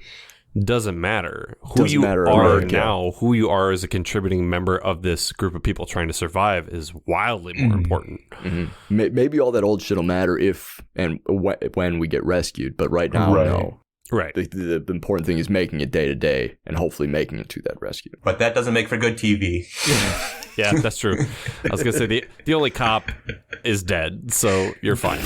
doesn't matter. Who you are now, who you are as a contributing member of this group of people trying to survive is wildly more important. Mm-hmm. Maybe all that old shit will matter if and when we get rescued, but right now, no. Right. The important thing is making it day to day and hopefully making it to that rescue. But that doesn't make for good TV. Yeah, that's true. I was going to say the only cop is dead, so you're fine.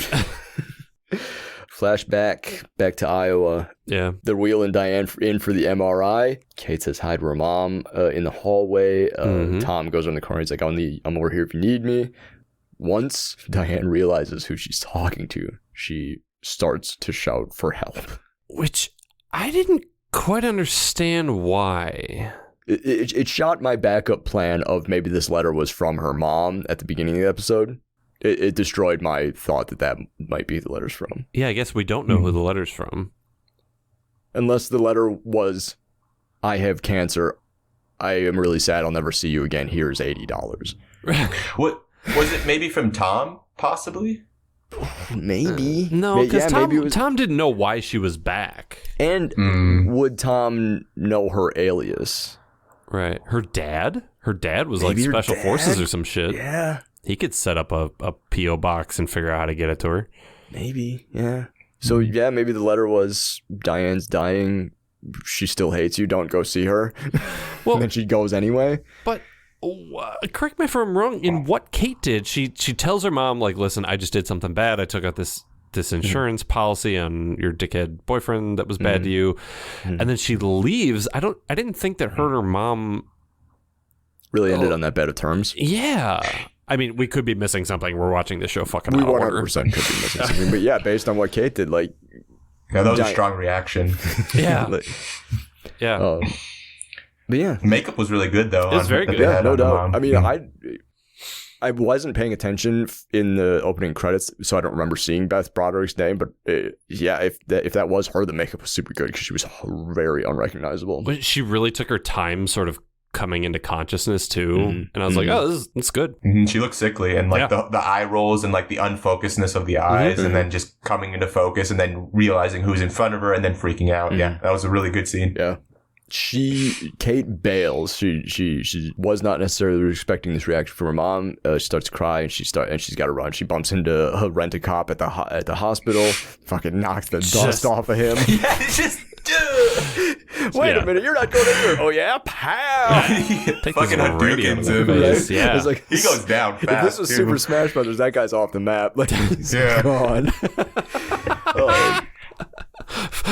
Flashback back to Iowa. Yeah. They're wheeling Diane in for the MRI. Kate says hi to her mom in the hallway. Tom goes on the corner. He's like, I'm over here if you need me. Once Diane realizes who she's talking to, she starts to shout for help. Which I didn't quite understand why. It shot my backup plan of maybe this letter was from her mom at the beginning of the episode. It destroyed my thought that might be the letter's from. Yeah, I guess we don't know who the letter's from. Unless the letter was I have cancer. I am really sad. I'll never see you again. Here's $80. What was it? Maybe from Tom, possibly. Maybe. No, because maybe Tom didn't know why she was back. And would Tom know her alias? Right. Her dad was Maybe like her special dad? forces or some shit. Yeah. He could set up a P.O. box and figure out how to get it to her. Maybe. Yeah. So, yeah, maybe the letter was Diane's dying. She still hates you. Don't go see her. Well, and then she goes anyway. But correct me if I'm wrong. In what Kate did, she tells her mom, like, listen, I just did something bad. I took out this insurance policy on your dickhead boyfriend that was bad to you. And then she leaves. I didn't think that her and her mom really ended on that bed of terms. Yeah. I mean, we could be missing something. We're watching this show fucking We hour. 100% could be missing something. But yeah, based on what Kate did, like... Yeah, that was a strong reaction. Yeah. But yeah. Makeup was really good, though. It was very good. Yeah, no doubt. I mean, I wasn't paying attention in the opening credits, so I don't remember seeing Beth Broderick's name. But if that was her, the makeup was super good because she was very unrecognizable. But she really took her time sort of coming into consciousness, too. And I was like, oh, this is good. She looked sickly, and like the eye rolls and like the unfocusedness of the eyes, and then just coming into focus and then realizing who's in front of her and then freaking out. Yeah, that was a really good scene. Yeah. Kate bails. She was not necessarily expecting this reaction from her mom. She starts to cry and she's got to run. She bumps into Rent-A-Cop at the hospital. Fucking knocks the dust off of him. Yeah, it's just. Wait a minute, you're not going in here. Oh yeah, pow! Fucking Hadoukens him. Right? Yeah, it's like, he goes down fast. If this was Super Smash Brothers, that guy's off the map. Like he's gone.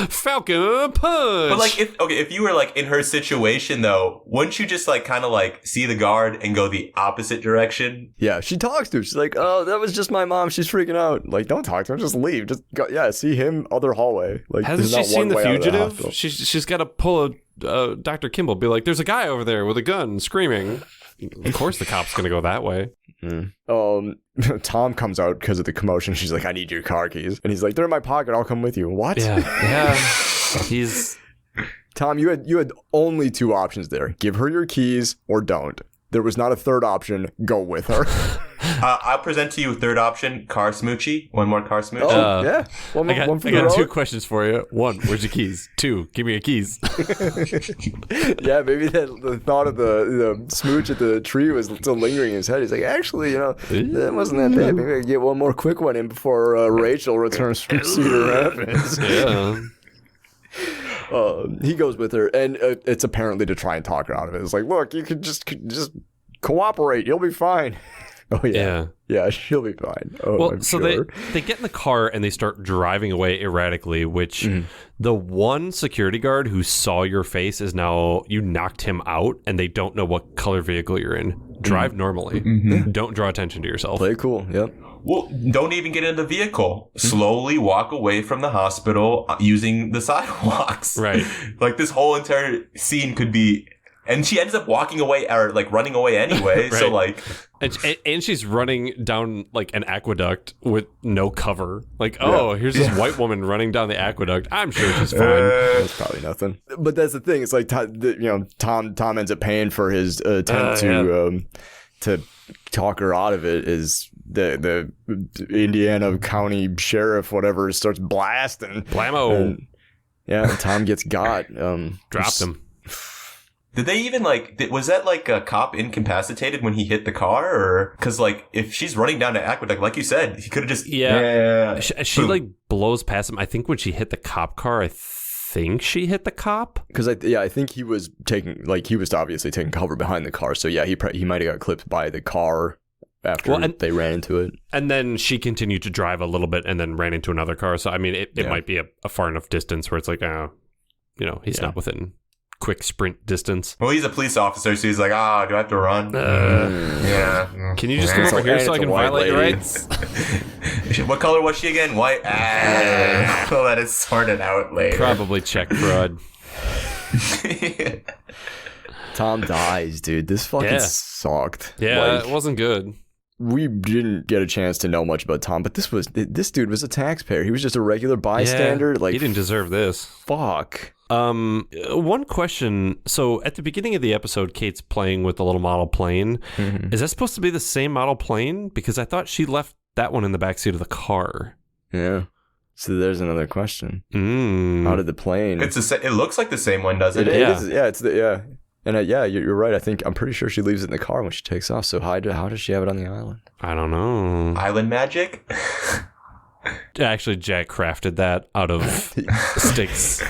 Falcon punch. But like, if you were like in her situation though, wouldn't you just like kind of like see the guard and go the opposite direction? Yeah, she talks to her. She's like, "Oh, that was just my mom. She's freaking out." Like, don't talk to her. Just leave. Just go. Yeah, see him other hallway. Like, hasn't she seen The Fugitive? She's got to pull a Dr. Kimball. Be like, "There's a guy over there with a gun screaming." Of course, the cop's gonna go that way. Tom comes out because of the commotion. She's like, "I need your car keys," and he's like, "They're in my pocket. I'll come with you." What? Yeah. He's Tom. You had only two options there: give her your keys or don't. There was not a third option. Go with her. I'll present to you a third option: car smoochie. One more car smooch. Oh, yeah. I got two questions for you. One, where's your keys? Two, give me your keys. Yeah, maybe the thought of the smooch at the tree was still lingering in his head. He's like, actually, that wasn't that bad. Maybe I can get one more quick one in before Rachel returns from Cedar Rapids. Yeah. He goes with her, and it's apparently to try and talk her out of it. It's like, look, you could just cooperate. You'll be fine. Oh, yeah. Yeah, she'll be fine. Oh, well, I'm so sure. they get in the car and they start driving away erratically, which the one security guard who saw your face is now, you knocked him out and they don't know what color vehicle you're in. Drive normally. Don't draw attention to yourself. Play cool, yep. Well, don't even get in the vehicle. Slowly walk away from the hospital using the sidewalks. Right. Like this whole entire scene could be... And she ends up walking away or like running away anyway. Right. So like, and she's running down like an aqueduct with no cover. Like, here's this white woman running down the aqueduct. I'm sure she's fine. That's probably nothing. But that's the thing. It's like Tom ends up paying for his attempt to talk her out of it. Is the Indiana County Sheriff whatever starts blasting Blammo. And Tom gets got. Dropped him. did they even like, was that like a cop incapacitated when he hit the car? Or, cause like, if she's running down to aqueduct, like you said, he could have just, She like blows past him. I think when she hit the cop car, I think she hit the cop. Because I think he was obviously taking cover behind the car. So yeah, he might have got clipped by the car after they ran into it. And then she continued to drive a little bit and then ran into another car. So I mean, it might be a far enough distance where it's like, he's not within quick sprint distance. Well, he's a police officer, so he's like, do I have to run? Yeah. Can you just come over here so I can violate your rights? What color was she again? White? We'll let it sort it out later. Probably check fraud. Tom dies, dude. This fucking sucked. Yeah, it wasn't good. We didn't get a chance to know much about Tom, but this dude was a taxpayer. He was just a regular bystander. Yeah, he didn't deserve this. Fuck. One question. So at the beginning of the episode, Kate's playing with the little model plane. Mm-hmm. Is that supposed to be the same model plane? Because I thought she left that one in the backseat of the car. Yeah. So there's another question. How did the plane? It looks like the same one, doesn't it? It is, yeah. And you're right. I'm pretty sure she leaves it in the car when she takes off. So how does she have it on the island? I don't know. Island magic? Actually, Jack crafted that out of sticks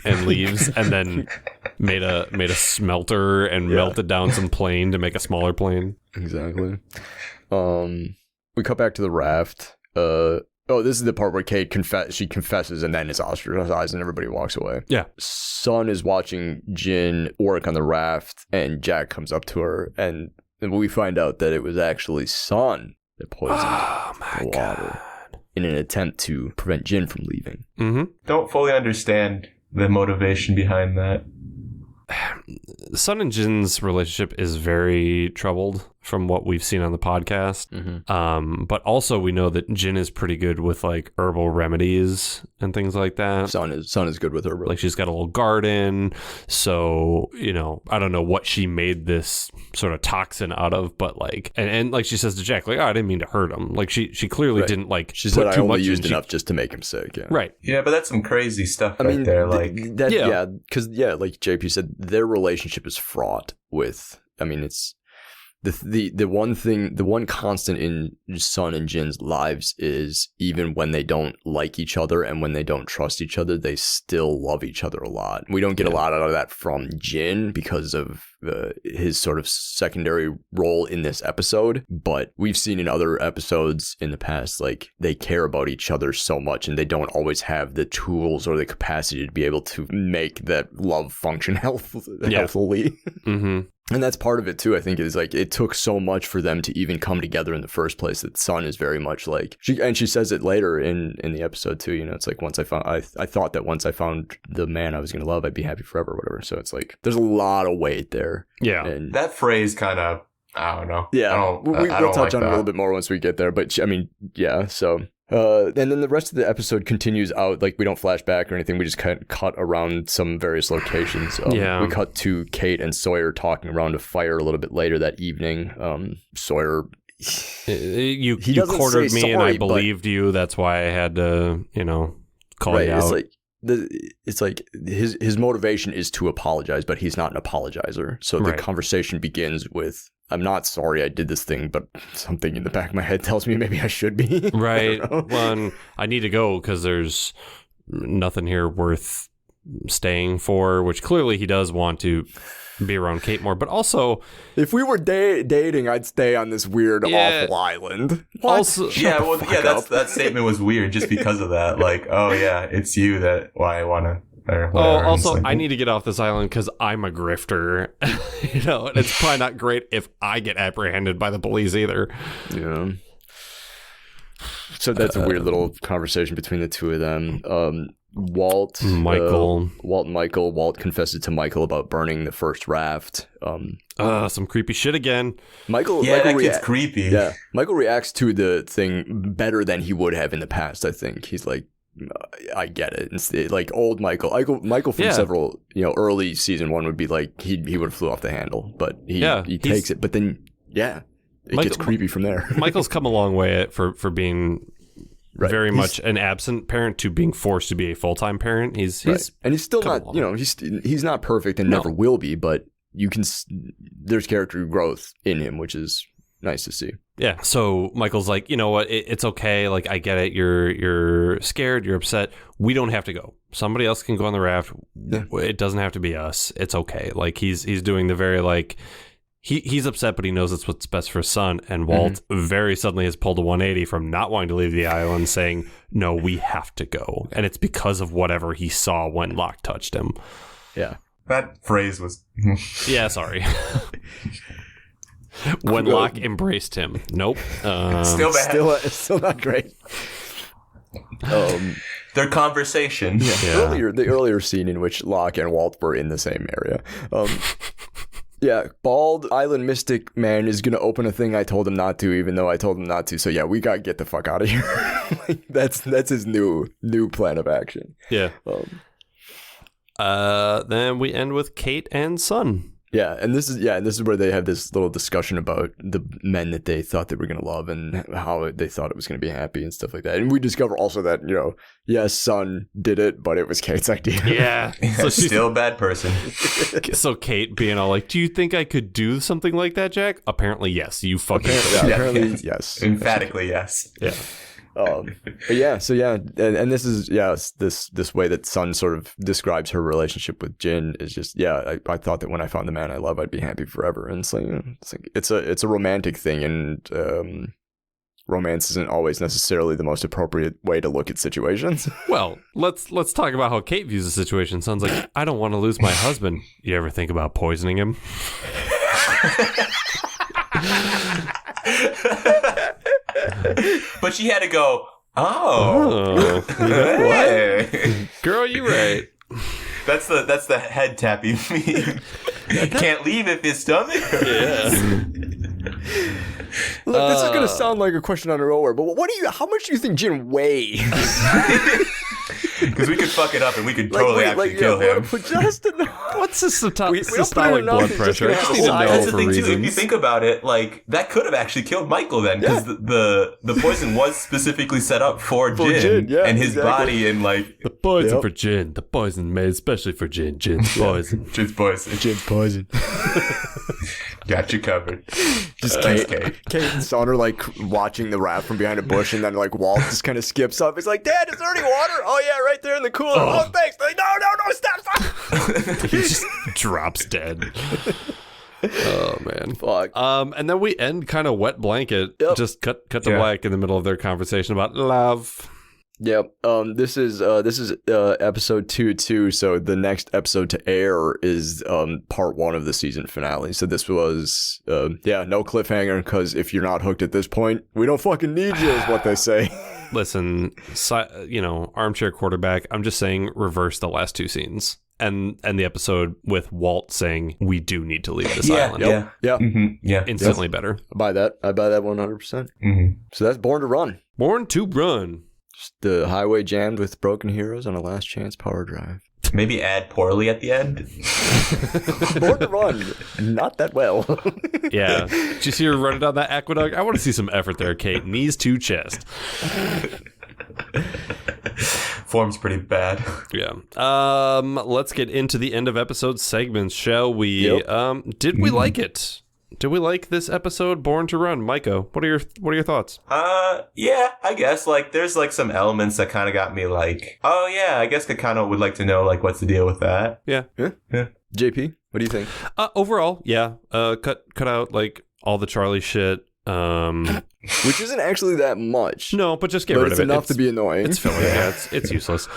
and leaves, and then made a smelter and melted down some plane to make a smaller plane. Exactly. We cut back to the raft. This is the part where Kate confesses and then is ostracized and everybody walks away. Yeah. Sun is watching Jin work on the raft, and Jack comes up to her, and we find out that it was actually Sun that poisoned the water in an attempt to prevent Jin from leaving. Mm-hmm. Don't fully understand the motivation behind that. Sun and Jin's relationship is very troubled from what we've seen on the podcast. Mm-hmm. But also we know that Jin is pretty good with like herbal remedies and things like that. Sun is good with herbal. Like she's got a little garden. So, I don't know what she made this sort of toxin out of, but like, and like she says to Jack, like, I didn't mean to hurt him. Like she clearly didn't like. She said I only used enough just to make him sick. Yeah. Right. Yeah, but that's some crazy stuff there. Like because like JP said, their relationship is fraught with. I mean, it's. The one constant in Sun and Jin's lives is even when they don't like each other and when they don't trust each other, they still love each other a lot. We don't get a lot out of that from Jin because of his sort of secondary role in this episode, but we've seen in other episodes in the past, like they care about each other so much and they don't always have the tools or the capacity to be able to make that love function healthily. Mm-hmm. And that's part of it too, I think, is like it took so much for them to even come together in the first place that Sun is very much like she says it later in the episode too, it's like once I thought that once I found the man I was gonna love, I'd be happy forever or whatever. So it's like there's a lot of weight there. Yeah. And that phrase kind of, I don't know. Yeah. We'll touch on it a little bit more once we get there. But I mean, yeah, so and then the rest of the episode continues out, like we don't flash back or anything, we just cut around some various locations. We cut to Kate and Sawyer talking around a fire a little bit later that evening. Sawyer, you cornered me, and I believed you. That's why I had to call you out. It's like his motivation is to apologize, but he's not an apologizer. So the conversation begins with, I'm not sorry I did this thing, but something in the back of my head tells me maybe I should be. Right. Well, I need to go because there's nothing here worth staying for, which clearly he does want to be around Kate more. But also, if we were dating, I'd stay on this weird, awful island. What? Also, that statement was weird just because of that. Like, oh yeah, it's you that why I want to. Also, I need to get off this island because I'm a grifter. And it's probably not great if I get apprehended by the police either. Yeah. So that's a weird little conversation between the two of them. Walt and Michael. Walt confesses to Michael about burning the first raft. Some creepy shit again. Michael kid's creepy. Yeah. Michael reacts to the thing better than he would have in the past, I think. He's like, I get it. It's like old Michael from several, early season 1 would be like, he would have flew off the handle, but he takes it. But then, it gets creepy from there. Michael's come a long way for being very much an absent parent to being forced to be a full-time parent. He's and he's still not, he's not perfect and never will be, but there's character growth in him, which is nice to see. Yeah. So Michael's like, you know what? It's okay. Like, I get it. You're scared. You're upset. We don't have to go. Somebody else can go on the raft. Yeah. It doesn't have to be us. It's okay. Like he's doing the very like he's upset, but he knows it's what's best for his son. And Walt very suddenly has pulled a 180 from not wanting to leave the island, saying, no, we have to go. And it's because of whatever he saw when Locke touched him. Yeah. That phrase was. Yeah. Sorry. When Locke embraced him. Nope. Still bad. Still not great. Their conversation. Yeah. The earlier scene in which Locke and Walt were in the same area. Bald Island Mystic Man is going to open a thing I told him not to, even though I told him not to. So we got to get the fuck out of here. That's his new plan of action. Yeah. Then we end with Kate and Son. Yeah, and this is where they have this little discussion about the men that they thought they were going to love and how they thought it was going to be happy and stuff like that. And we discover also that, yes, Son did it, but it was Kate's idea. Yeah. So she's still a bad person. So Kate being all like, do you think I could do something like that, Jack? Apparently, yes. You fucking apparently, yes. Emphatically, yes. Yeah. But yeah, so yeah, and this is this way that Sun sort of describes her relationship with Jin is just I thought that when I found the man I love I'd be happy forever, and it's a romantic thing, and romance isn't always necessarily the most appropriate way to look at situations. Well, let's talk about how Kate views the situation. Sounds like, I don't want to lose my husband. You ever think about poisoning him? But she had to go, oh. Hey. Girl, you're right. That's the head tappy meme. Can't leave if his stomach hurts. Yeah. Look, this is gonna sound like a question on a rower, but how much do you think Jin weighs? Because we could fuck it up and we could totally kill him. Just enough. What's the systolic blood pressure? I just need to know That's the for thing reasons. too. If you think about it, that could have actually killed Michael then, because the poison was specifically set up for Jin and his body, and the poison for Jin. The poison made especially for Jin. Jin's poison. Jin's poison. Jin's poison. Got you covered. Just Kate and Son are watching the raft from behind a bush, and then Walt just kind of skips up. He's like, "Dad, is there any water?" "Oh yeah, right there in the cooler." "Oh, thanks." They're like, no, stop. He just drops dead. Oh man. Fuck. And then we end kind of wet blanket. Yep. Just cut to black in the middle of their conversation about love. Yep. This is episode 2. So the next episode to air is part 1 of the season finale. So this was no cliffhanger, because if you're not hooked at this point, we don't fucking need you, is what they say. Listen, armchair quarterback. I'm just saying, reverse the last 2 scenes. And the episode with Walt saying, we do need to leave this island. Yeah. Mm-hmm. Yeah. Instantly better. I buy that 100%. Mm-hmm. So that's Born to Run. Born to Run. Just the highway jammed with broken heroes on a last chance power drive. Maybe add poorly at the end. Born to Run. Not that well. Yeah. Did you see her running down that aqueduct? I want to see some effort there, Kate. Knees to chest. Form's pretty bad. Yeah. Let's get into the end of episode segments, shall we? Yep. Did we like it? Did we like this episode, Born to Run? Micah, what are your thoughts? Yeah, I guess there's some elements that kind of got me oh yeah, I guess I kind of would like to know what's the deal with that. Yeah. JP, what do you think? Overall, yeah. Cut out all the Charlie shit. Which isn't actually that much. No, but just get rid of it. It's enough to be annoying. It's filler. Yeah, it's useless.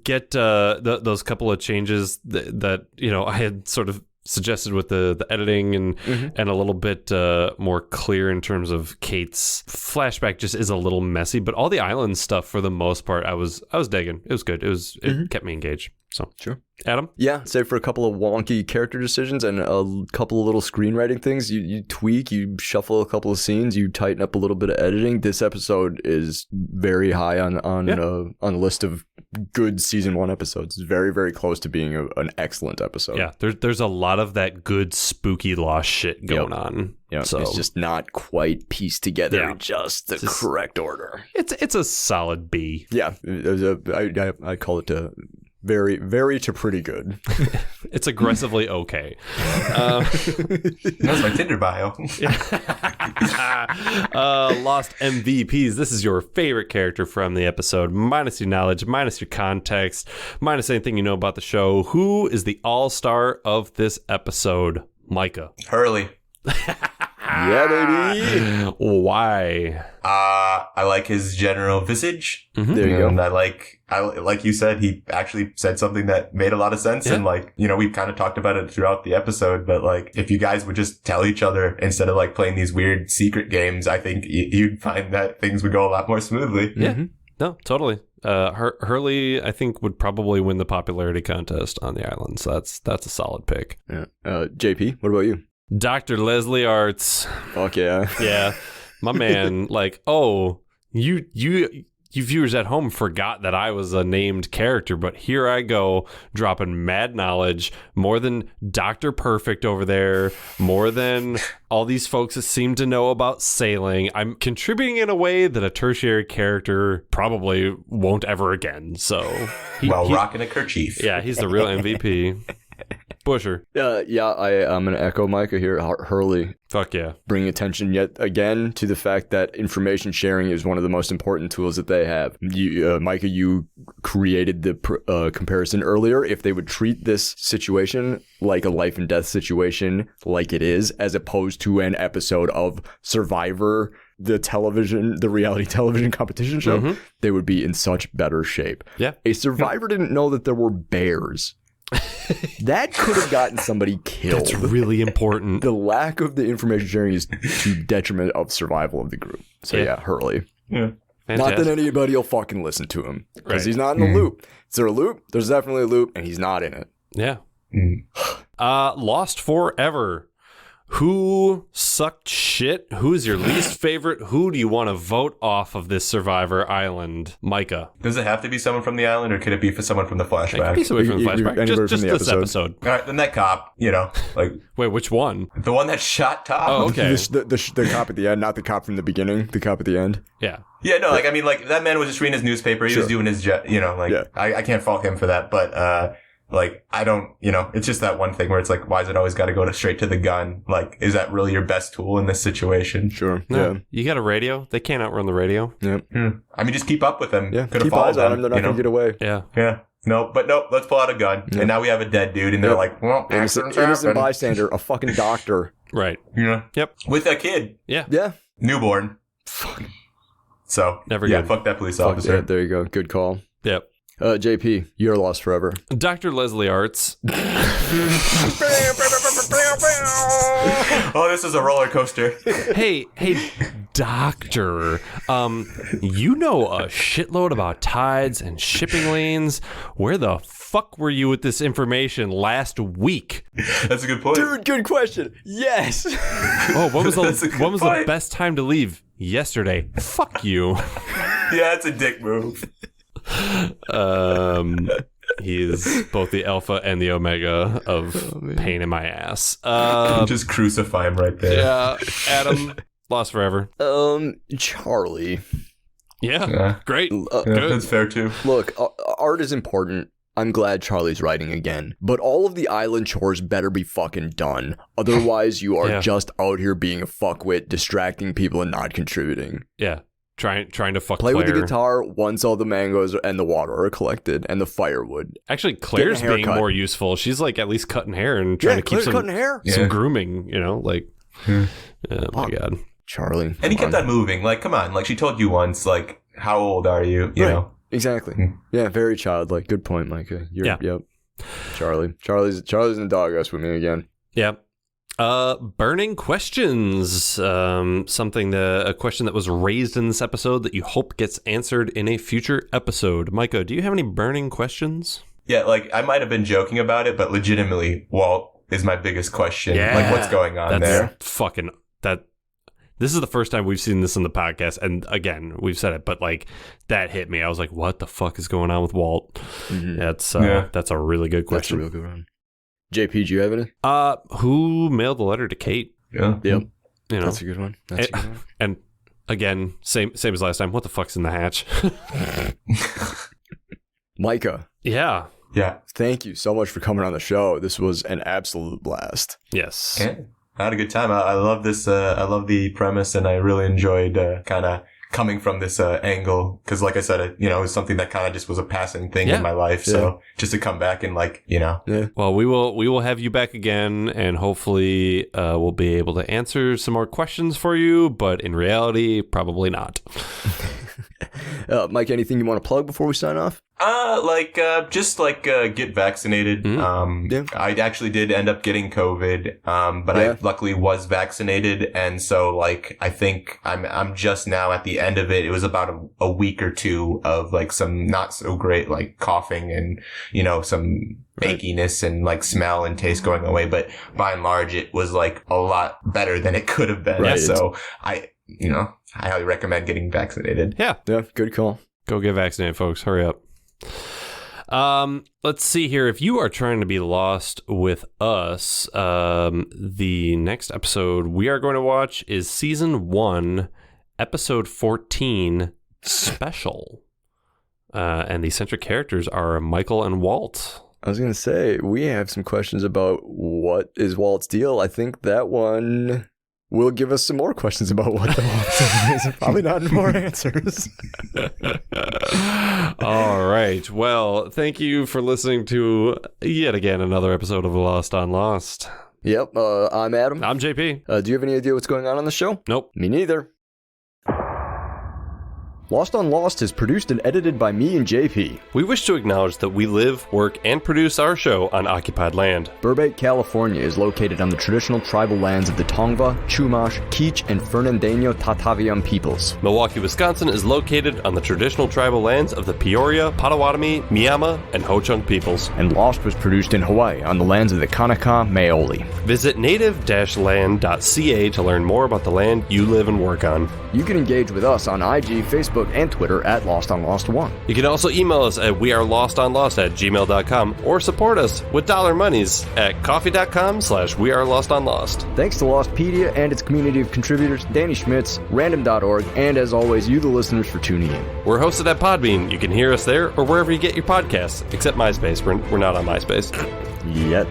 Get those couple of changes that I had sort of suggested with the editing and a little bit more clear in terms of Kate's flashback just is a little messy, but all the island stuff for the most part I was digging. It was good. It kept me engaged. So sure. Adam? Yeah, save for a couple of wonky character decisions and a couple of little screenwriting things. You tweak, you shuffle a couple of scenes, you tighten up a little bit of editing. This episode is very high on the list of good season 1 episodes. It's very, very close to being an excellent episode. Yeah, there's a lot of that good spooky lost shit going on. Yeah, so it's just not quite pieced together in just the correct order. It's a solid B. Yeah, I call it a very, very to pretty good. It's aggressively okay. That's my Tinder bio. Lost MVPs. This is your favorite character from the episode, minus your knowledge, minus your context, minus anything you know about the show. Who is the all-star of this episode? Micah. Hurley. Yeah, baby. Why? I like his general visage. Mm-hmm. There you go. And I like you said, he actually said something that made a lot of sense. Yeah. And we've kind of talked about it throughout the episode, but if you guys would just tell each other instead of playing these weird secret games, I think you'd find that things would go a lot more smoothly. Yeah. Mm-hmm. No, totally. Hurley, I think, would probably win the popularity contest on the island. So that's a solid pick. Yeah. JP, what about you? Dr. Leslie Arts. Fuck yeah. Yeah. My man, you you viewers at home forgot that I was a named character, but here I go dropping mad knowledge, more than Dr. Perfect over there, more than all these folks that seem to know about sailing. I'm contributing in a way that a tertiary character probably won't ever again. So rocking a kerchief. Yeah, he's the real MVP. Busher. I'm going to echo Micah here. Hurley. Fuck yeah. Bring attention yet again to the fact that information sharing is one of the most important tools that they have. Micah, you created the comparison earlier. If they would treat this situation like a life and death situation like it is, as opposed to an episode of Survivor, the reality television competition show, they would be in such better shape. Yeah. A survivor didn't know that there were bears. That could have gotten somebody killed. That's really important. The lack of the information sharing is to detriment of survival of the group. So yeah, Hurley. Yeah. Fantastic. Not that anybody will fucking listen to him. Because he's not in the loop. Is there a loop? There's definitely a loop, and he's not in it. Yeah. Lost Forever. Who sucked shit? Who's your least favorite? Who do you want to vote off of this Survivor Island? Micah. Does it have to be someone from the island, or could it be for someone from the flashback? It could be someone from the flashback. Just this episode. All right, then that cop, Wait, which one? The one that shot Tom. Oh, okay. The cop at the end, not the cop from the beginning, the cop at the end. Yeah. Yeah, no, that man was just reading his newspaper. He was doing his, I can't fault him for that, but, I don't, it's just that one thing where it's like, why is it always got to go straight to the gun? Like, is that really your best tool in this situation? Sure. No, yeah. You got a radio. They can't outrun the radio. Yeah. I mean, just keep up with them. Yeah. Keep eyes on them. They're not going to get away. Yeah. Yeah. No, let's pull out a gun. Yeah. And now we have a dead dude, and they're like, well, innocent bystander, a fucking doctor. Right. Yeah. Yep. With a kid. Yeah. Yeah. Newborn. Fuck. So, never good. Fuck that police officer. Yeah, there you go. Good call. Yep. JP, you're lost forever. Dr. Leslie Arts. Oh, this is a roller coaster. Hey, doctor. You know a shitload about tides and shipping lanes. Where the fuck were you with this information last week? That's a good point. Dude, good question. Yes. Oh, when was the best time to leave? Yesterday. Fuck you. Yeah, it's a dick move. He is both the alpha and the omega of pain in my ass. Just crucify him right there. Yeah, Adam, lost forever. Charlie. Yeah. Great. Good. That's fair too. Look, art is important. I'm glad Charlie's writing again. But all of the island chores better be fucking done. Otherwise, you are just out here being a fuckwit, distracting people and not contributing. Yeah. Trying to fuck Play Claire. with the guitar once all the mangoes and the water are collected and the firewood. Actually, Claire's being more useful. She's like at least cutting hair and trying to keep cutting hair. Some grooming, oh my God. Charlie. And he kept on moving. Like, come on. Like, she told you once, like, how old are you? You know? Exactly. Yeah, very childlike. Good point, Micah. Yep. Charlie's in the doghouse with me again. Yep. Burning questions. A question that was raised in this episode that you hope gets answered in a future episode. Micah, do you have any burning questions? Yeah, like I might have been joking about it, but legitimately, Walt is my biggest question. Yeah. Like, what's going on there? This is the first time we've seen this in the podcast, and again, we've said it, but like that hit me. I was like, "What the fuck is going on with Walt?" Mm-hmm. That's a really good question. That's a real good one. JP, do you have any? Who mailed the letter to Kate? Yeah. Yep. That's a good one. And again, same as last time. What the fuck's in the hatch? Micah. Yeah. Yeah. Thank you so much for coming on the show. This was an absolute blast. Yes. Yeah. I had a good time. I love this. I love the premise, and I really enjoyed kind of coming from this angle, because like I said, it was something that kind of just was a passing thing in my life. So just to come back and Well, we will have you back again, and hopefully we'll be able to answer some more questions for you, but in reality, probably not. Mike, anything you want to plug before we sign off? Get vaccinated. I actually did end up getting COVID, but I luckily was vaccinated, and so I think I'm just now at the end of it. It was about a week or two of some not so great coughing and some achiness and smell and taste going away, but by and large it was a lot better than it could have been. Right. So I highly recommend getting vaccinated. Yeah, good call. Go get vaccinated, folks. Hurry up. Let's see here. If you are trying to be lost with us, the next episode we are going to watch is season 1, episode 14, Special. And the centric characters are Michael and Walt. I was going to say, we have some questions about what is Walt's deal. I think that one will give us some more questions about what the Walt's deal is. Probably not more answers. All right. Well, thank you for listening to yet again another episode of Lost on Lost. Yep. I'm Adam. I'm JP. Do you have any idea what's going on the show? Nope. Me neither. Lost on Lost is produced and edited by me and JP. We wish to acknowledge that we live, work, and produce our show on occupied land. Burbank, California is located on the traditional tribal lands of the Tongva, Chumash, Kizh, and Fernandino Tataviam peoples. Milwaukee, Wisconsin is located on the traditional tribal lands of the Peoria, Potawatomi, Miama, and Ho-Chunk peoples. And Lost was produced in Hawaii on the lands of the Kanaka Maoli. Visit native-land.ca to learn more about the land you live and work on. You can engage with us on IG, Facebook, and Twitter at LostOnLost1. You can also email us at wearelostonlost@gmail.com or support us with dollar monies at coffee.com/wearelostonlost. Thanks to Lostpedia and its community of contributors, Danny Schmitz, random.org, and as always, you the listeners for tuning in. We're hosted at Podbean. You can hear us there or wherever you get your podcasts, except MySpace. We're not on MySpace. Yet.